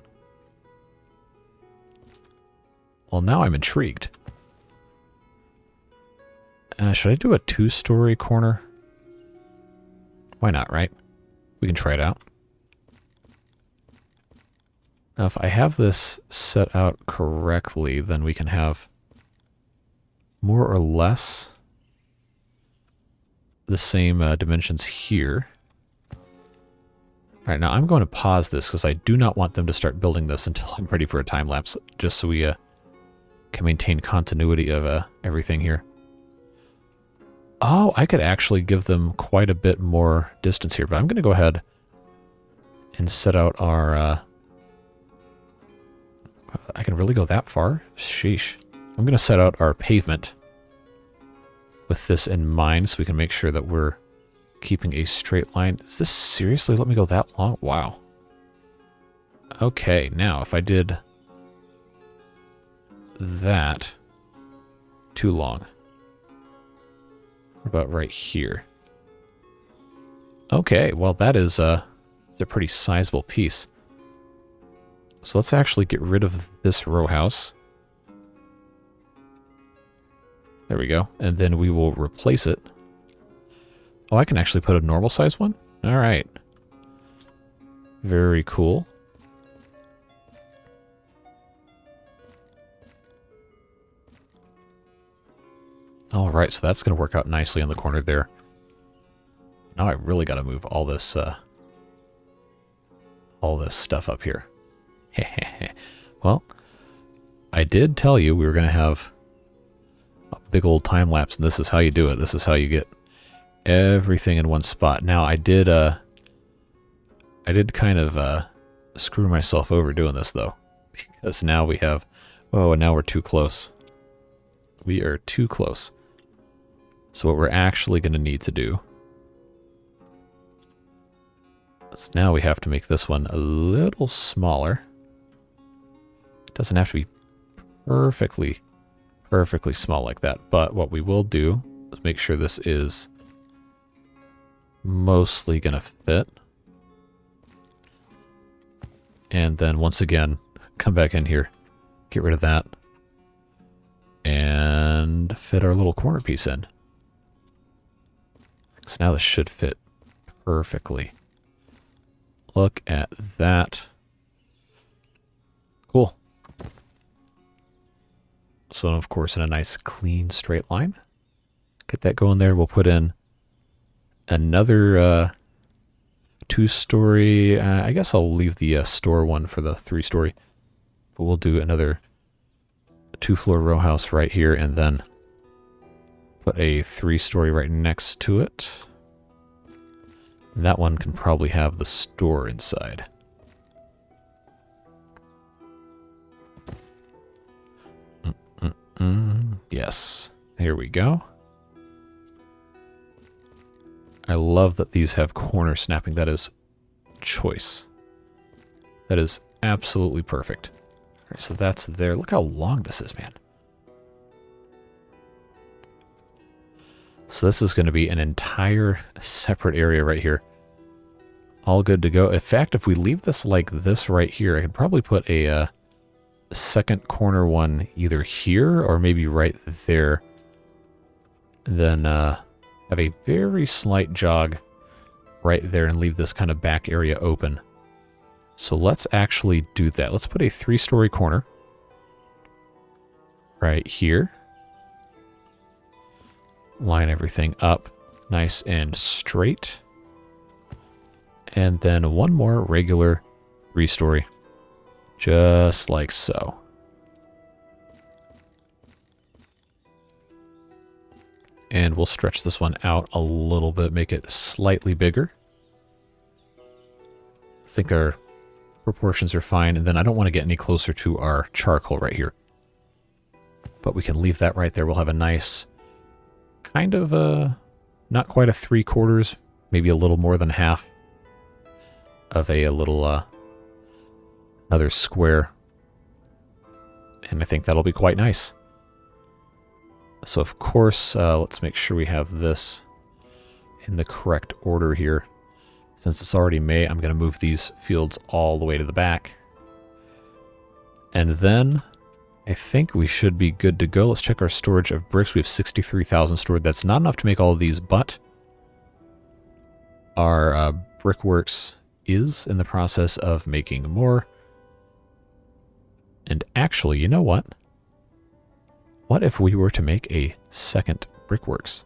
Well, now I'm intrigued. Should I do a 2-story corner? Why not, right? We can try it out. Now, if I have this set out correctly, then we can have more or less the same dimensions here. All right, now I'm going to pause this because I do not want them to start building this until I'm ready for a time lapse, just so we can maintain continuity of everything here. Oh, I could actually give them quite a bit more distance here, but I'm going to go ahead and set out our... I can really go that far? Sheesh. I'm going to set out our pavement with this in mind so we can make sure that we're keeping a straight line. Does this seriously let me go that long? Wow. Okay, now if I did that, too long. What about right here? Okay, well that is a pretty sizable piece. So let's actually get rid of this row house. There we go. And then we will replace it. Oh, I can actually put a normal size one? All right. Very cool. All right, so that's going to work out nicely on the corner there. Now I really got to move all this stuff up here. Well, I did tell you we were going to have a big old time lapse, and this is how you do it. This is how you get everything in one spot. Now, I did kind of screw myself over doing this, though, because now we have... Oh, and now we're too close. We are too close. So what we're actually going to need to do is now we have to make this one a little smaller. It doesn't have to be perfectly small like that, but what we will do is make sure this is mostly going to fit. And then once again, come back in here, get rid of that, and fit our little corner piece in. So now this should fit perfectly. Look at that. Cool. So of course in a nice clean straight line. Get that going there. We'll put in another 2-story. I guess I'll leave the store one for the 3-story. But we'll do another 2-floor row house right here and then put a 3-story right next to it. And that one can probably have the store inside. Yes. Here we go. I love that these have corner snapping. That is choice. That is absolutely perfect. All right, so that's there. Look how long this is, man. So this is going to be an entire separate area right here. All good to go. In fact, if we leave this like this right here, I could probably put a second corner one either here or maybe right there. Then have a very slight jog right there and leave this kind of back area open. So let's actually do that. Let's put a 3-story corner right here. Line everything up nice and straight. And then one more regular 3-story. Just like so. And we'll stretch this one out a little bit, make it slightly bigger. I think our proportions are fine. And then I don't want to get any closer to our charcoal right here. But we can leave that right there. We'll have a nice... kind of not quite a 3/4, maybe a little more than half of a little another square. And I think that'll be quite nice. So of course, let's make sure we have this in the correct order here. Since it's already May, I'm going to move these fields all the way to the back. And then I think we should be good to go. Let's check our storage of bricks. We have 63,000 stored. That's not enough to make all of these, but our brickworks is in the process of making more. And actually, you know what? What if we were to make a second brickworks?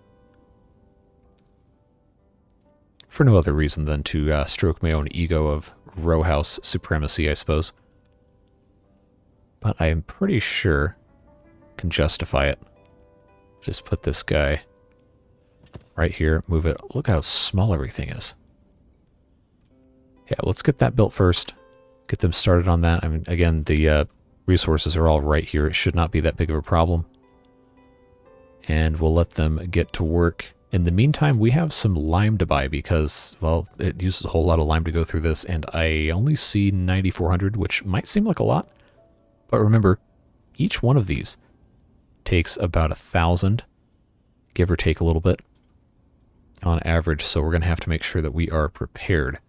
For no other reason than to stroke my own ego of row house supremacy, I suppose. But I am pretty sure I can justify it. Just put this guy right here, move it. Look how small everything is. Yeah, let's get that built first. Get them started on that. I mean, again, the resources are all right here. It should not be that big of a problem. And we'll let them get to work. In the meantime, we have some lime to buy because, well, it uses a whole lot of lime to go through this, and I only see 9,400, which might seem like a lot. But remember, each one of these takes about 1,000, give or take a little bit, on average. So we're going to have to make sure that we are prepared.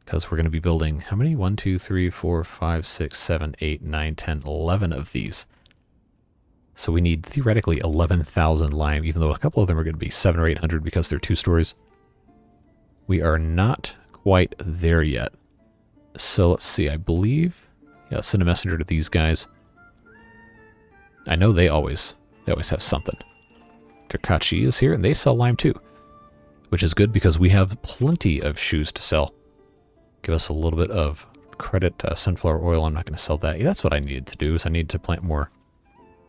Because we're going to be building, how many? 1, 2, 3, 4, 5, 6, 7, 8, 9, 10, 11 of these. So we need, theoretically, 11,000 lime, even though a couple of them are going to be 700 or 800 because they're 2 stories. We are not quite there yet. So let's see, I believe... Yeah, let's send a messenger to these guys. I know they always have something. Drakatchi is here, and they sell lime too. Which is good because we have plenty of shoes to sell. Give us a little bit of credit. Sunflower oil, I'm not going to sell that. Yeah, that's what I needed to do, is I needed to plant more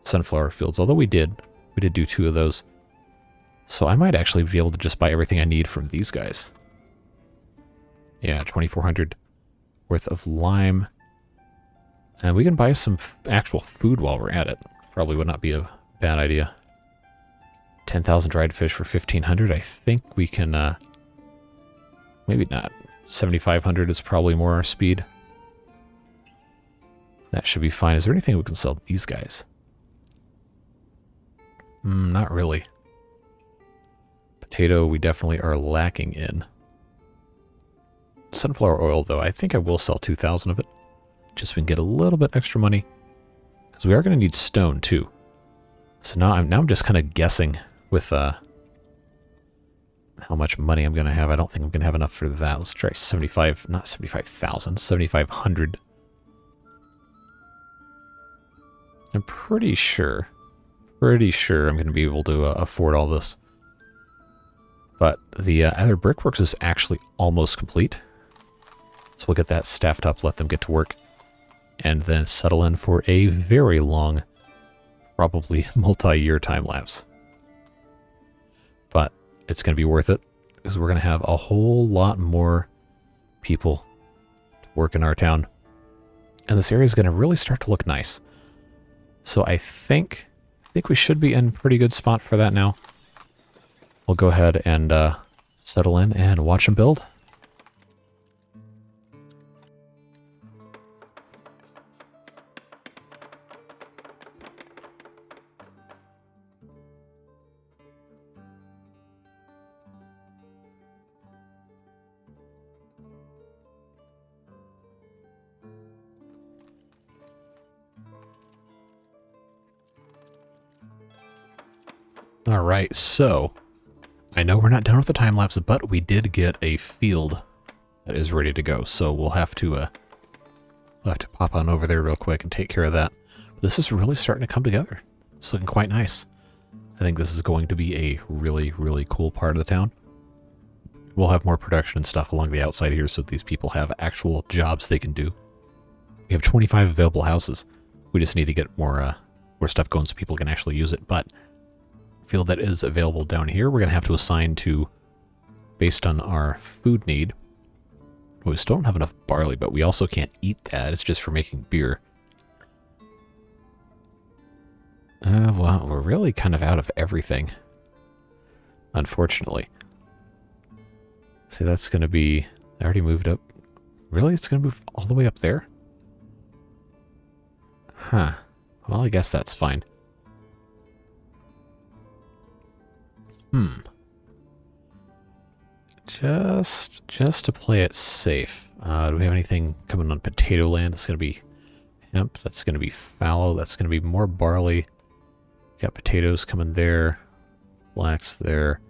sunflower fields. Although we did do 2 of those. So I might actually be able to just buy everything I need from these guys. Yeah, 2,400 worth of lime. And we can buy some actual food while we're at it. Probably would not be a bad idea. 10,000 dried fish for 1,500. I think we can, maybe not. 7,500 is probably more our speed. That should be fine. Is there anything we can sell these guys? Not really. Potato we definitely are lacking in. Sunflower oil, though, I think I will sell 2,000 of it. Just so we can get a little bit extra money. Because we are going to need stone, too. So now I'm just kind of guessing with how much money I'm going to have. I don't think I'm going to have enough for that. Let's try 75, not 75,000, 7,500. I'm pretty sure I'm going to be able to afford all this. But the other brickworks is actually almost complete. So we'll get that staffed up, let them get to work. And then settle in for a very long, probably multi-year time lapse. But it's going to be worth it, because we're going to have a whole lot more people to work in our town. And this area is going to really start to look nice. So I think we should be in a pretty good spot for that now. We'll go ahead and settle in and watch them build. All right, so I know we're not done with the time lapse, but we did get a field that is ready to go. So we'll have to pop on over there real quick and take care of that. But this is really starting to come together. It's looking quite nice. I think this is going to be a really, really cool part of the town. We'll have more production and stuff along the outside here, so these people have actual jobs they can do. We have 25 available houses. We just need to get more stuff going so people can actually use it. But field that is available down here, we're going to have to assign to based on our food need. We still don't have enough barley, but we also can't eat that. It's just for making beer. Well, we're really kind of out of everything, unfortunately. See, that's going to be... I already moved up. Really? It's going to move all the way up there? Huh. Well, I guess that's fine. just to play it safe. Do we have anything coming on potato land? That's going to be hemp. That's going to be fallow. That's going to be more barley. Got potatoes coming there. Flax there.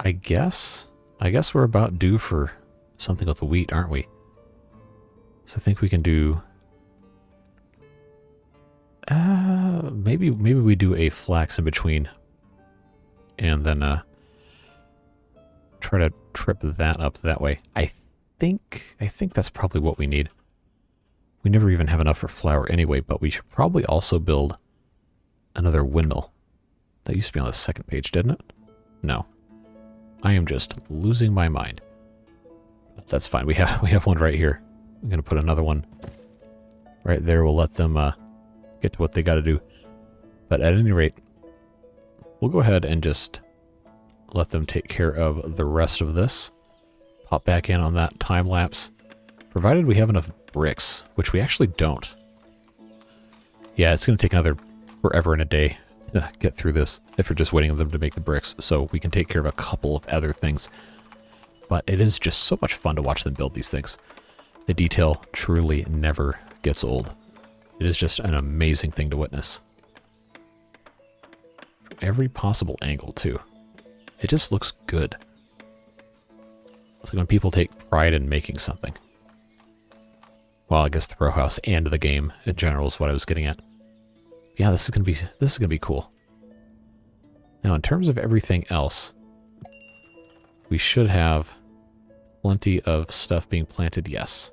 I guess we're about due for something with the wheat, aren't we? So I think we can do... maybe we do a flax in between. And then try to trip that up that way. I think that's probably what we need. We never even have enough for flour anyway, but we should probably also build another windmill. That used to be on the second page, didn't it? No. I am just losing my mind. But that's fine. We have one right here. I'm going to put another one right there. We'll let them get to what they got to do. But at any rate, we'll go ahead and just let them take care of the rest of this. Pop back in on that time lapse. Provided we have enough bricks, which we actually don't. Yeah, it's going to take another forever and a day to get through this if we're just waiting on them to make the bricks, so we can take care of a couple of other things. But it is just so much fun to watch them build these things. The detail truly never gets old. It is just an amazing thing to witness. From every possible angle, too. It just looks good. It's like when people take pride in making something. Well, I guess the row house and the game in general is what I was getting at. Yeah, this is gonna be cool. Now, in terms of everything else, we should have plenty of stuff being planted. Yes,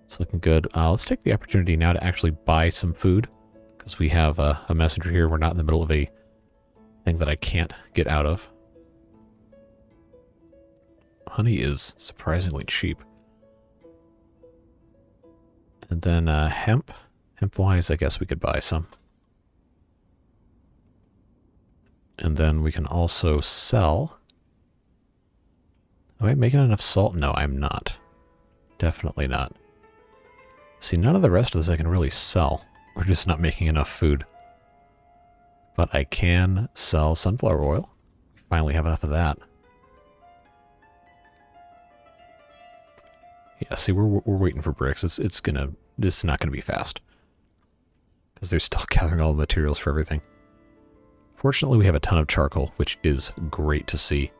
it's looking good. Let's take the opportunity now to actually buy some food, because we have a messenger here. We're not in the middle of a thing that I can't get out of. Honey is surprisingly cheap. And then hemp. Hemp-wise, I guess we could buy some. And then we can also sell. Am I making enough salt? No, I'm not. Definitely not. See, none of the rest of this I can really sell. We're just not making enough food. But I can sell sunflower oil. We finally have enough of that. Yeah, see, we're waiting for bricks. It's not gonna be fast, because they're still gathering all the materials for everything. Fortunately, we have a ton of charcoal, which is great to see.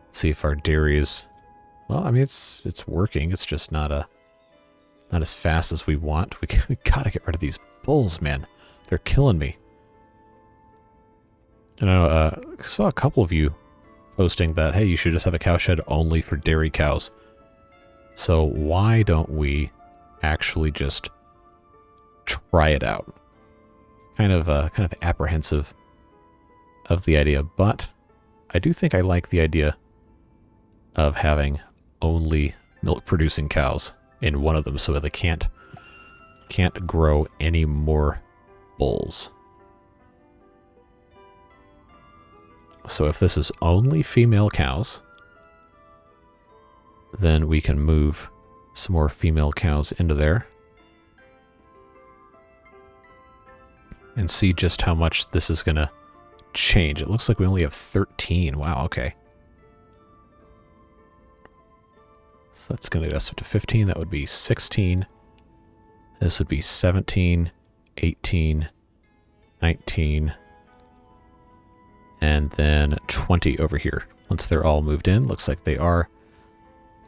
Let's see if our dairy is... Well, I mean, it's working. It's just not as fast as we want. We gotta get rid of these bulls, man. They're killing me. And I saw a couple of you posting that, hey, you should just have a cow shed only for dairy cows. So why don't we actually just try it out? Kind of apprehensive of the idea, but I do think I like the idea of having only milk-producing cows in one of them, so that they can't grow any more bulls. So if this is only female cows, then we can move some more female cows into there and see just how much this is going to change. It looks like we only have 13. Wow, okay. So that's going to get us up to 15. That would be 16. This would be 17, 18, 19, and then 20 over here. Once they're all moved in, looks like they are.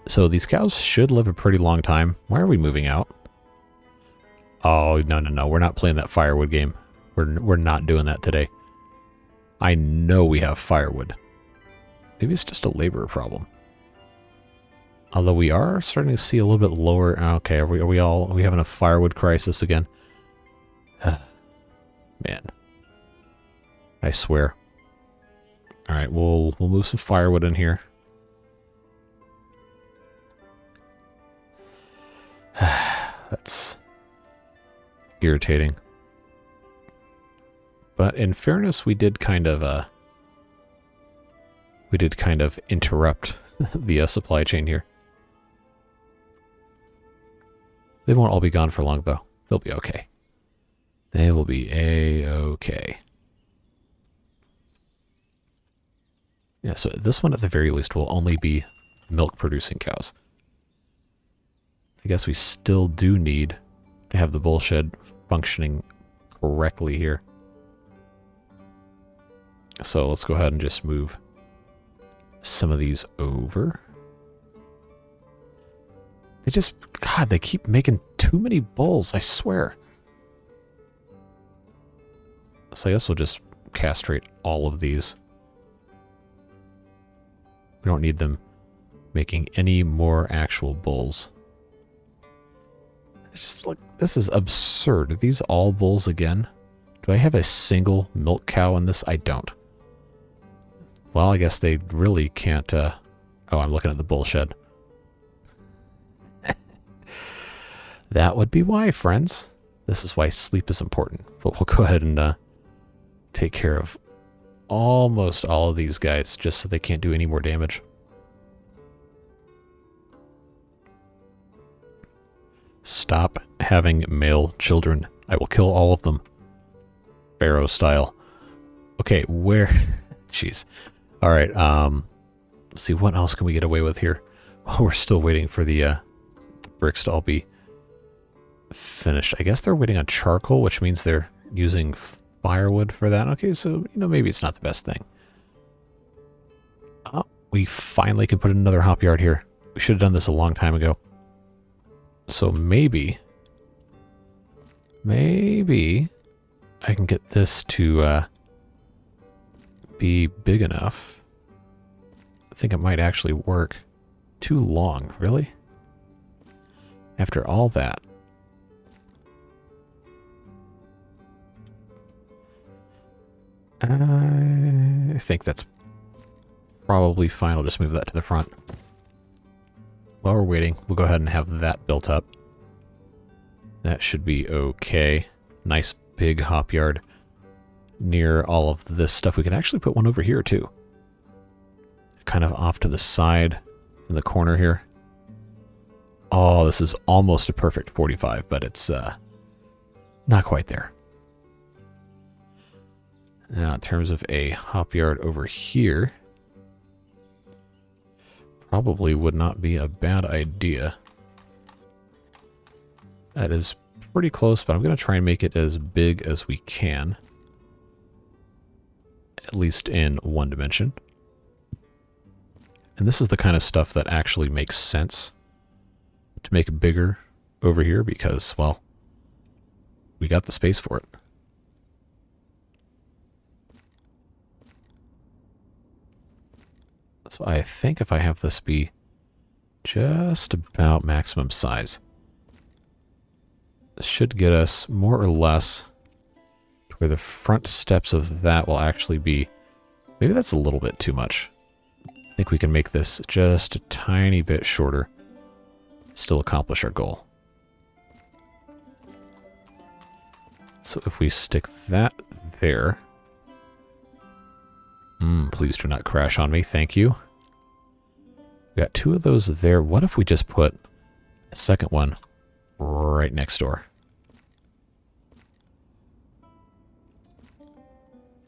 So these cows should live a pretty long time. Why are we moving out? Oh, no. We're not playing that firewood game. We're not doing that today. I know we have firewood. Maybe it's just a labor problem. Although we are starting to see a little bit lower. Okay, are we having a firewood crisis again? Man. I swear. All right, we'll move some firewood in here. That's irritating. But in fairness, we did kind of interrupt the supply chain here. They won't all be gone for long, though. They'll be okay. They will be A-okay. Yeah, so this one at the very least will only be milk-producing cows. I guess we still do need to have the bull shed functioning correctly here. So let's go ahead and just move some of these over. They just, God, they keep making too many bulls, I swear. So I guess we'll just castrate all of these. We don't need them making any more actual bulls. It's just like, this is absurd. Are these all bulls again? Do I have a single milk cow in this? I don't. Well, I guess they really can't, oh, I'm looking at the bull shed. That would be why, friends. This is why sleep is important. But we'll go ahead and take care of almost all of these guys just so they can't do any more damage. Stop having male children. I will kill all of them. Pharaoh style. Okay, where... Jeez. Alright, let's see, what else can we get away with here? Well, we're still waiting for the bricks to all be finished. I guess they're waiting on charcoal, which means they're using firewood for that. Okay, so, you know, maybe it's not the best thing. Oh, we finally can put in another hop yard here. We should have done this a long time ago. So maybe I can get this to be big enough. I think it might actually work. Too long, really? After all that. I think that's probably fine. I'll just move that to the front. While we're waiting, we'll go ahead and have that built up. That should be okay. Nice big hop yard near all of this stuff. We can actually put one over here too. Kind of off to the side in the corner here. Oh, this is almost a perfect 45, but it's not quite there. Now, in terms of a hop yard over here, probably would not be a bad idea. That is pretty close, but I'm going to try and make it as big as we can. At least in one dimension. And this is the kind of stuff that actually makes sense to make bigger over here because, well, we got the space for it. So I think if I have this be just about maximum size, this should get us more or less to where the front steps of that will actually be. Maybe that's a little bit too much. I think we can make this just a tiny bit shorter. Still accomplish our goal. So if we stick that there. Please do not crash on me. Thank you. We got two of those there. What if we just put a second one right next door?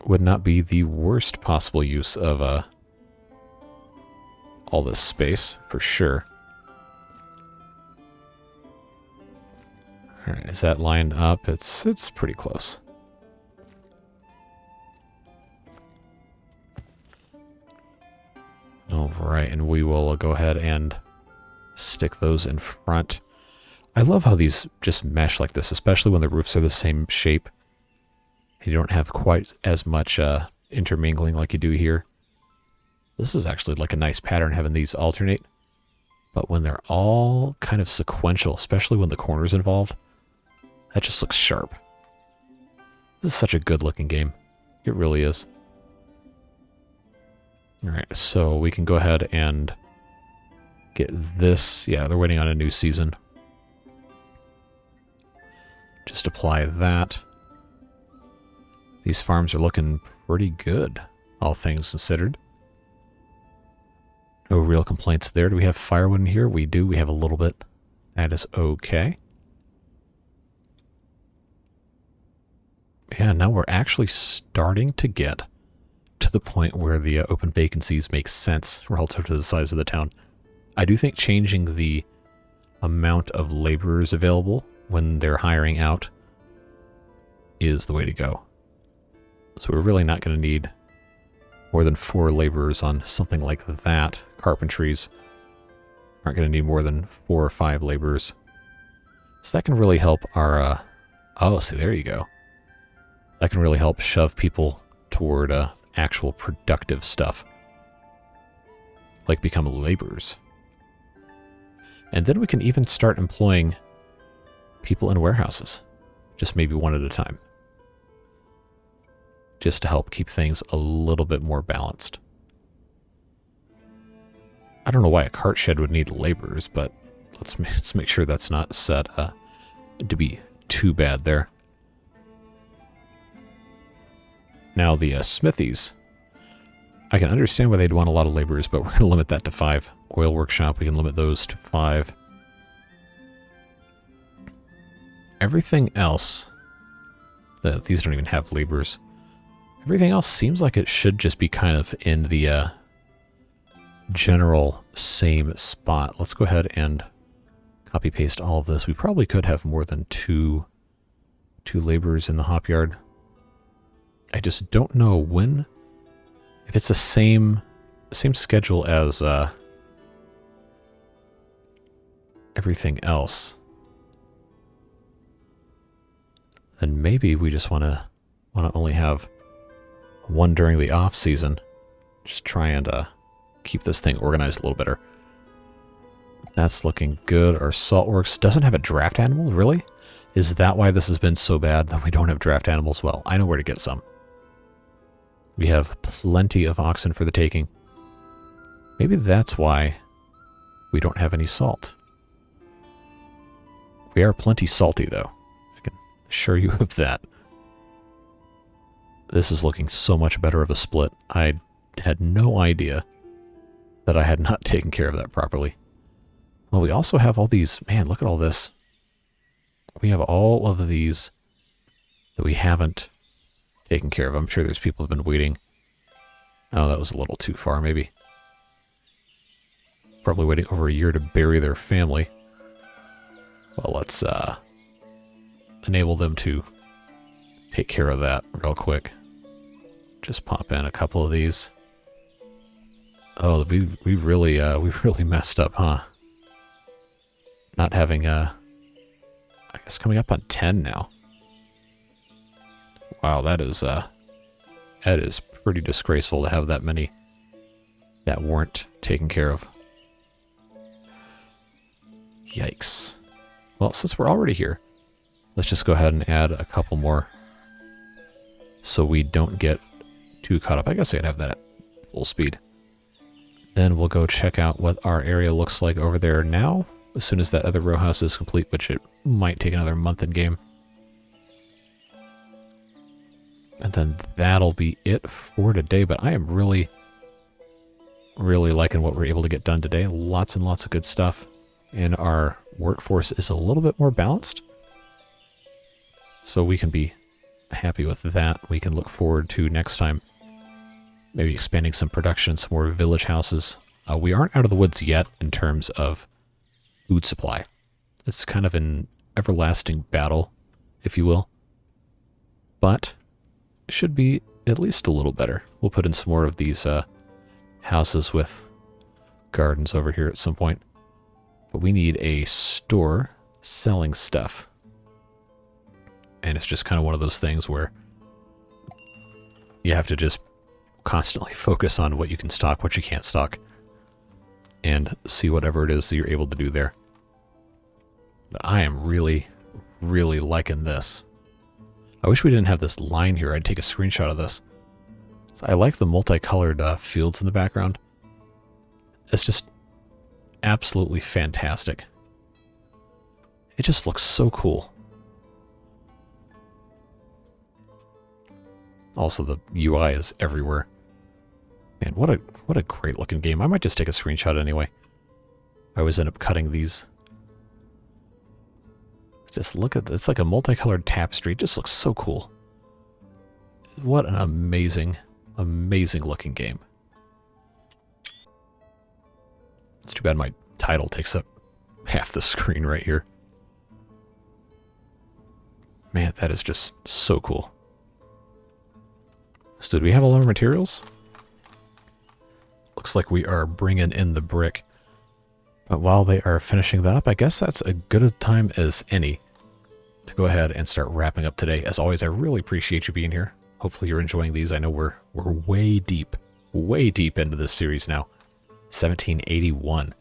Would not be the worst possible use of all this space, for sure. Alright, is that lined up? It's pretty close. Alright, and we will go ahead and stick those in front. I love how these just mesh like this, especially when the roofs are the same shape. You don't have quite as much intermingling like you do here. This is actually like a nice pattern having these alternate. But when they're all kind of sequential, especially when the corner's involved, that just looks sharp. This is such a good looking game. It really is. Alright, so we can go ahead and get this. Yeah, they're waiting on a new season. Just apply that. These farms are looking pretty good, all things considered. No real complaints there. Do we have firewood in here? We do. We have a little bit. That is okay. Yeah, now we're actually starting to get to the point where the open vacancies make sense relative to the size of the town. I do think changing the amount of laborers available when they're hiring out is the way to go. So we're really not going to need more than 4 laborers on something like that. Carpentries aren't going to need more than 4 or 5 laborers. So that can really help our... oh, see, there you go. That can really help shove people toward actual productive stuff. Like become laborers. And then we can even start employing people in warehouses. Just maybe one at a time. Just to help keep things a little bit more balanced. I don't know why a cart shed would need laborers, but let's make sure that's not set to be too bad there. Now the smithies, I can understand why they'd want a lot of laborers, but we're going to limit that to 5. Oil workshop, we can limit those to 5. Everything else, these don't even have laborers. Everything else seems like it should just be kind of in the general same spot. Let's go ahead and copy paste all of this. We probably could have more than two laborers in the hop yard. I just don't know when, if it's the same schedule as everything else, then maybe we just want to only have one during the off season. Just try and keep this thing organized a little better. That's looking good. Our saltworks doesn't have a draft animal, really? Is that why this has been so bad that we don't have draft animals? Well, I know where to get some. We have plenty of oxen for the taking. Maybe that's why we don't have any salt. We are plenty salty, though. I can assure you of that. This is looking so much better of a split. I had no idea that I had not taken care of that properly. Well, we also have all these... Man, look at all this. We have all of these that we haven't taken care of. I'm sure there's people who have been waiting. Oh, that was a little too far, maybe. Probably waiting over a year to bury their family. Well, let's enable them to take care of that real quick. Just pop in a couple of these. Oh, we really messed up, huh? Not having I guess coming up on 10 now. Wow, that is pretty disgraceful to have that many that weren't taken care of. Yikes. Well, since we're already here, let's just go ahead and add a couple more so we don't get too caught up. I guess I could have that at full speed. Then we'll go check out what our area looks like over there now, as soon as that other row house is complete, which it might take another month in game. And then that'll be it for today, but I am really liking what we're able to get done today. Lots and lots of good stuff. And our workforce is a little bit more balanced. So we can be happy with that. We can look forward to next time maybe expanding some production, some more village houses. We aren't out of the woods yet in terms of food supply. It's kind of an everlasting battle, if you will. But it should be at least a little better. We'll put in some more of these houses with gardens over here at some point. But we need a store selling stuff. And it's just kind of one of those things where you have to just constantly focus on what you can stock, what you can't stock, and see whatever it is that you're able to do there. But I am really liking this. I wish we didn't have this line here. I'd take a screenshot of this. So I like the multicolored fields in the background. It's just absolutely fantastic. It just looks so cool. Also, the UI is everywhere. Man, what a great looking game. I might just take a screenshot anyway. I always end up cutting these. Just look at this. It's like a multicolored tapestry. It just looks so cool. What an amazing amazing looking game. It's too bad my title takes up half the screen right here. Man, that is just so cool. So do we have a lot of materials? Looks like we are bringing in the brick. But while they are finishing that up, I guess that's a good a time as any to go ahead and start wrapping up today. As always, I really appreciate you being here. Hopefully you're enjoying these. I know we're way deep into this series now. 1781.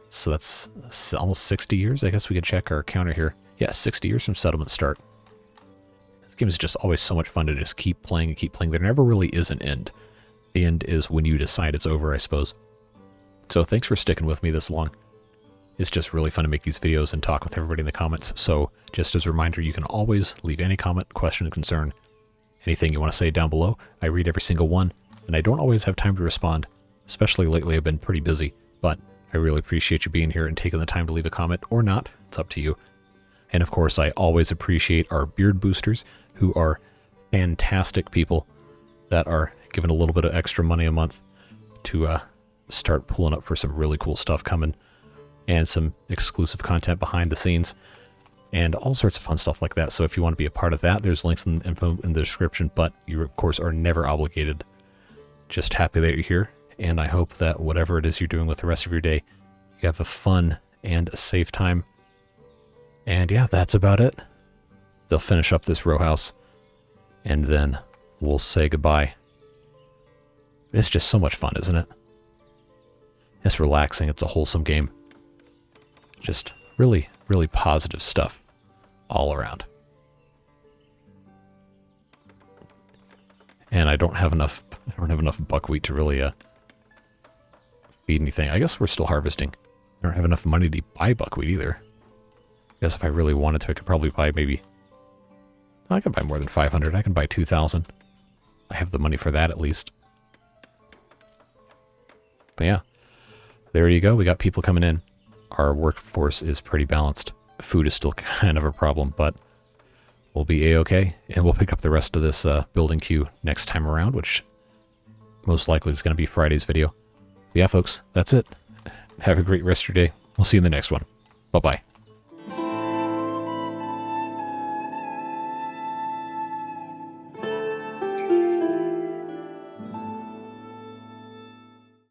So that's almost 60 years. I guess we could check our counter here. Yeah, 60 years from settlement start. This game is just always so much fun to just keep playing and keep playing. There never really is an end. The end is when you decide it's over, I suppose. So thanks for sticking with me this long. It's just really fun to make these videos and talk with everybody in the comments. So just as a reminder, you can always leave any comment, question, concern, anything you want to say down below. I read every single one, and I don't always have time to respond. Especially lately, I've been pretty busy, but I really appreciate you being here and taking the time to leave a comment, or not. It's up to you. And of course, I always appreciate our beard boosters, who are fantastic people that are giving a little bit of extra money a month to start pulling up for some really cool stuff coming, and some exclusive content behind the scenes, and all sorts of fun stuff like that. So if you want to be a part of that, there's links in the info in the description, but you, of course, are never obligated. Just happy that you're here, and I hope that whatever it is you're doing with the rest of your day, you have a fun and a safe time. And yeah, that's about it. They'll finish up this row house, and then we'll say goodbye. It's just so much fun, isn't it? It's relaxing. It's a wholesome game. Just really, really positive stuff all around. And I don't have enough buckwheat to really feed anything. I guess we're still harvesting. I don't have enough money to buy buckwheat either. I guess if I really wanted to, I could probably buy maybe... I can buy more than 500. I can buy 2,000. I have the money for that at least. But yeah, there you go. We got people coming in. Our workforce is pretty balanced. Food is still kind of a problem, but we'll be A-okay. And we'll pick up the rest of this building queue next time around, which most likely is going to be Friday's video. But yeah, folks, that's it. Have a great rest of your day. We'll see you in the next one. Bye-bye.